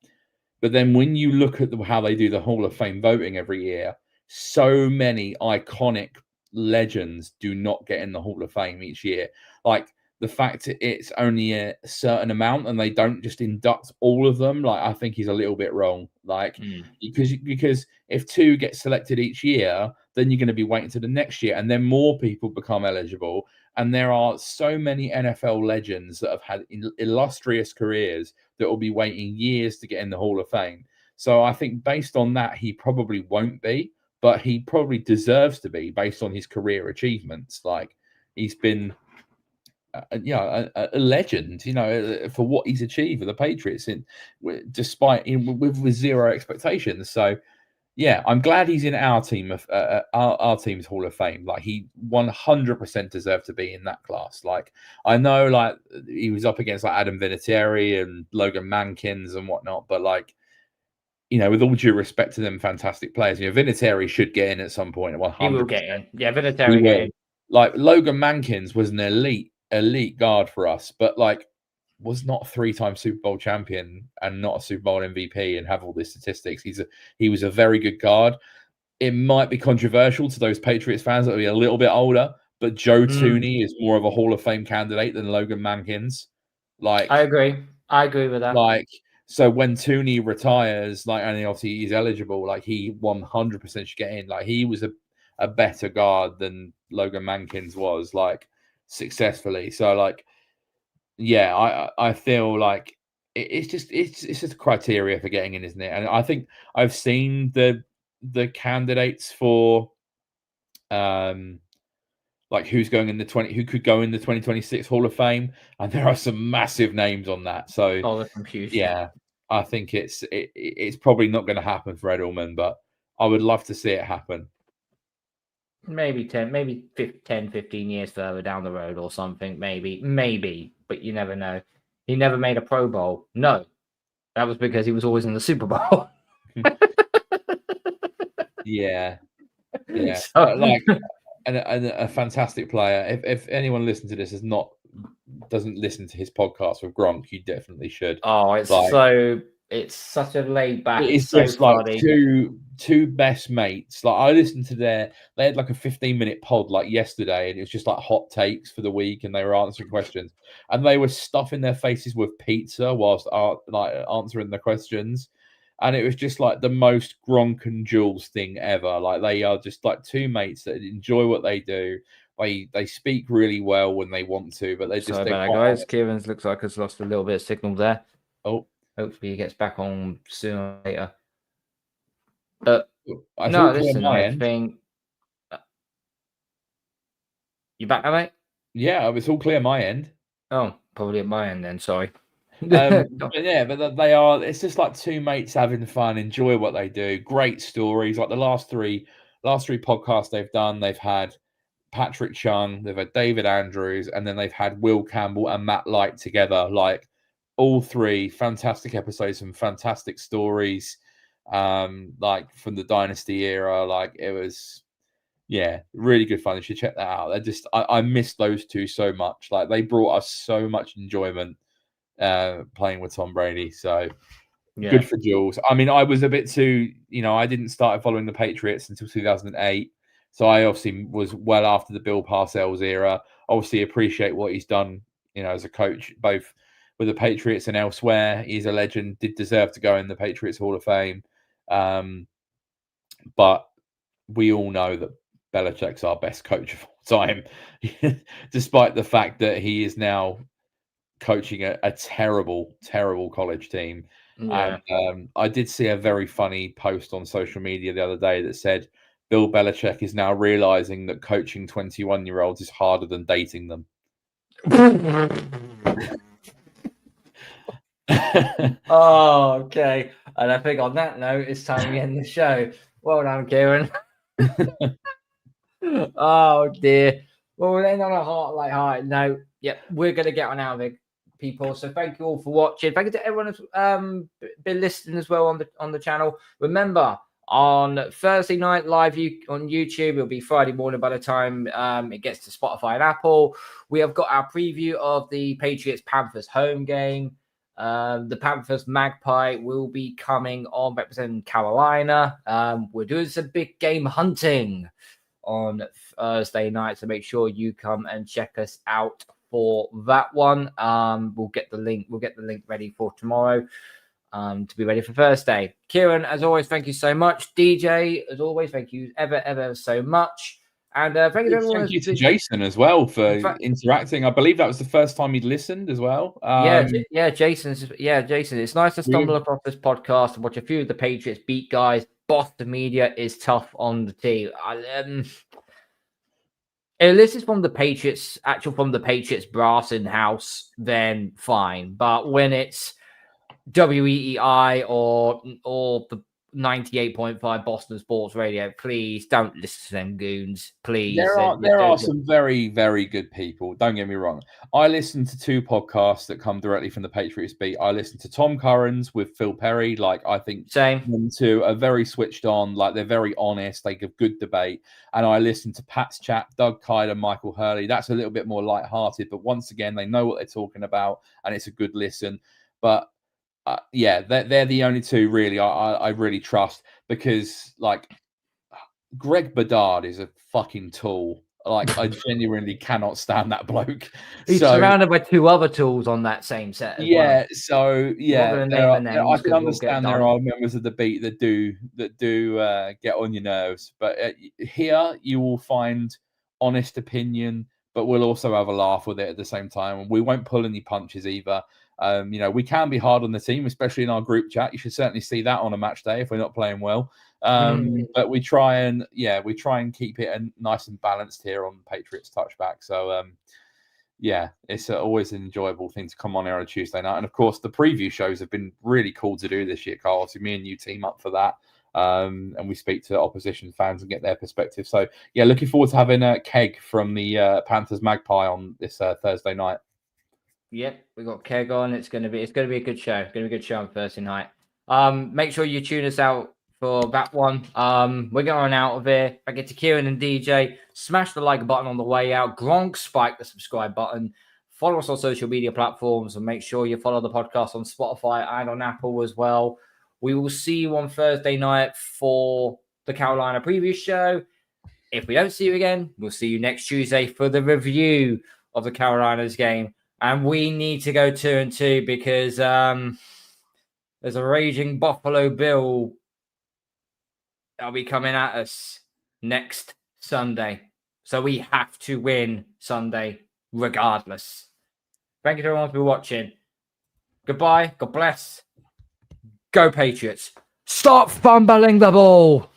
Speaker 3: But then when you look at how they do the Hall of Fame voting every year, so many iconic legends do not get in the Hall of Fame each year. the fact it's only a certain amount and they don't just induct all of them, like I think he's a little bit wrong. Like because if 2 get selected each year, then you're going to be waiting to the next year, and then more people become eligible. And there are so many NFL legends that have had illustrious careers that will be waiting years to get in the Hall of Fame. So I think based on that, he probably won't be, but he probably deserves to be based on his career achievements. Like he's been a legend, for what he's achieved with the Patriots, despite with zero expectations. So, yeah, I'm glad he's in our team of our team's Hall of Fame. Like he 100% deserved to be in that class. Like I know, like he was up against like Adam Vinatieri and Logan Mankins and whatnot, but like with all due respect to them, fantastic players. Vinatieri should get in at some point. 100%.
Speaker 4: He will get in. Yeah, Vinatieri get in.
Speaker 3: Like Logan Mankins was an elite guard for us, but like was not a 3-time Super Bowl champion and not a Super Bowl MVP and have all these statistics. He was a very good guard. It might be controversial to those Patriots fans that will be a little bit older, but Joe Thuney is more of a Hall of Fame candidate than Logan Mankins. Like
Speaker 4: I agree with that.
Speaker 3: Like so when Thuney retires, like and obviously he's eligible, like he 100% should get in. Like he was a better guard than Logan Mankins was, like successfully. So like yeah, I feel like it's just a criteria for getting in, isn't it? And I think I've seen the candidates for like who could go in the 2026 Hall of Fame, and there are some massive names on that. So yeah, I think it's probably not going to happen for Edelman, but I would love to see it happen.
Speaker 4: Maybe 10, 15 years further down the road or something, maybe, but you never know. He never made a Pro Bowl. No, that was because he was always in the Super Bowl.
Speaker 3: yeah.
Speaker 4: So,
Speaker 3: like and a fantastic player. If anyone listening to this doesn't listen to his podcast with Gronk, you definitely should.
Speaker 4: Oh, it's such a laid back.
Speaker 3: It's just funny. Like two best mates. Like I listened to they had like a 15-minute pod like yesterday, and it was just like hot takes for the week, and they were answering questions, and they were stuffing their faces with pizza whilst like answering the questions, and it was just like the most Gronk and Jules thing ever. Like they are just like two mates that enjoy what they do. They speak really well when they want to, but they just
Speaker 4: sorry about that, guys. Kieran's looks like has lost a little bit of signal there.
Speaker 3: Oh.
Speaker 4: Hopefully he gets back on sooner or later. I think... You back now, mate?
Speaker 3: Yeah, it's all clear my end.
Speaker 4: Oh, probably at my end then, sorry.
Speaker 3: But they are, it's just like two mates having fun, enjoy what they do. Great stories. Like the last three podcasts they've done, they've had Patrick Chung, they've had David Andrews, and then they've had Will Campbell and Matt Light together. Like, all three fantastic episodes and fantastic stories, like from the Dynasty era. Like it was, yeah, really good fun. You should check that out. I miss those two so much. Like they brought us so much enjoyment playing with Tom Brady. So yeah. Good for Jules. I mean, I was a bit too, I didn't start following the Patriots until 2008. So I obviously was well after the Bill Parcells era. Obviously appreciate what he's done, as a coach, both with the Patriots and elsewhere. He's a legend, did deserve to go in the Patriots Hall of Fame. But we all know that Belichick's our best coach of all time, despite the fact that he is now coaching a terrible, terrible college team. Yeah. And I did see a very funny post on social media the other day that said Bill Belichick is now realizing that coaching 21-year-olds is harder than dating them.
Speaker 4: Oh, okay. And I think on that note, it's time we end the show. Well done, Kieran. Oh dear. Well, we'll end on a light-hearted note. Yep, we're going to get on out of it, people. So thank you all for watching. Thank you to everyone who's been listening as well on the channel. Remember, on Thursday night live on YouTube, it'll be Friday morning by the time it gets to Spotify and Apple. We have got our preview of the Patriots-Panthers home game. The Panthers Magpie will be coming on representing Carolina. We're doing some big game hunting on Thursday night. So make sure you come and check us out for that one. We'll get the link ready for tomorrow. To be ready for Thursday. Kieran, as always, thank you so much. DJ, as always, thank you ever so much. And thank you to everyone.
Speaker 3: Thank you to Jason as well for interacting. I believe that was the first time he'd listened as well.
Speaker 4: Jason. It's nice to stumble across this podcast and watch a few of the Patriots beat guys. Boston media is tough on the team. If this is from the Patriots brass in house, then fine. But when it's WEEI or the 98.5 Boston Sports Radio, please don't listen to them goons. Please.
Speaker 3: There are some very, very good people. Don't get me wrong. I listen to 2 podcasts that come directly from the Patriots beat. I listen to Tom Curran's with Phil Perry. Like, I think them two are very switched on. Like, they're very honest. They give good debate. And I listen to Pat's chat, Doug Kyler, Michael Hurley. That's a little bit more lighthearted. But once again, they know what they're talking about, and it's a good listen. But they're the only 2 really I really trust, because like Greg Bedard is a fucking tool. Like, I genuinely cannot stand that bloke.
Speaker 4: He's surrounded by 2 other tools on that same set. I
Speaker 3: can understand there are members of the beat that do get on your nerves, but here you will find honest opinion, but we'll also have a laugh with it at the same time. We won't pull any punches either. We can be hard on the team, especially in our group chat. You should certainly see that on a match day if we're not playing well. But we try and keep it nice and balanced here on Patriots Touchback. So it's always an enjoyable thing to come on here on a Tuesday night. And of course, the preview shows have been really cool to do this year, Carl. So me and you team up for that. And we speak to opposition fans and get their perspective. So looking forward to having a Keg from the Panthers Magpie on this Thursday night.
Speaker 4: Yep, we got Keg on. It's gonna be a good show. It's gonna be a good show on Thursday night. Make sure you tune us out for that one. We're going out of here. I get to Kieran and DJ. Smash the like button on the way out. Gronk spike the subscribe button. Follow us on social media platforms, and make sure you follow the podcast on Spotify and on Apple as well. We will see you on Thursday night for the Carolina preview show. If we don't see you again, we'll see you next Tuesday for the review of the Carolinas game. And we need to go 2-2 because there's a raging Buffalo Bill that'll be coming at us next Sunday. So we have to win Sunday regardless. Thank you to everyone for watching. Goodbye. God bless. Go Patriots. Stop fumbling the ball.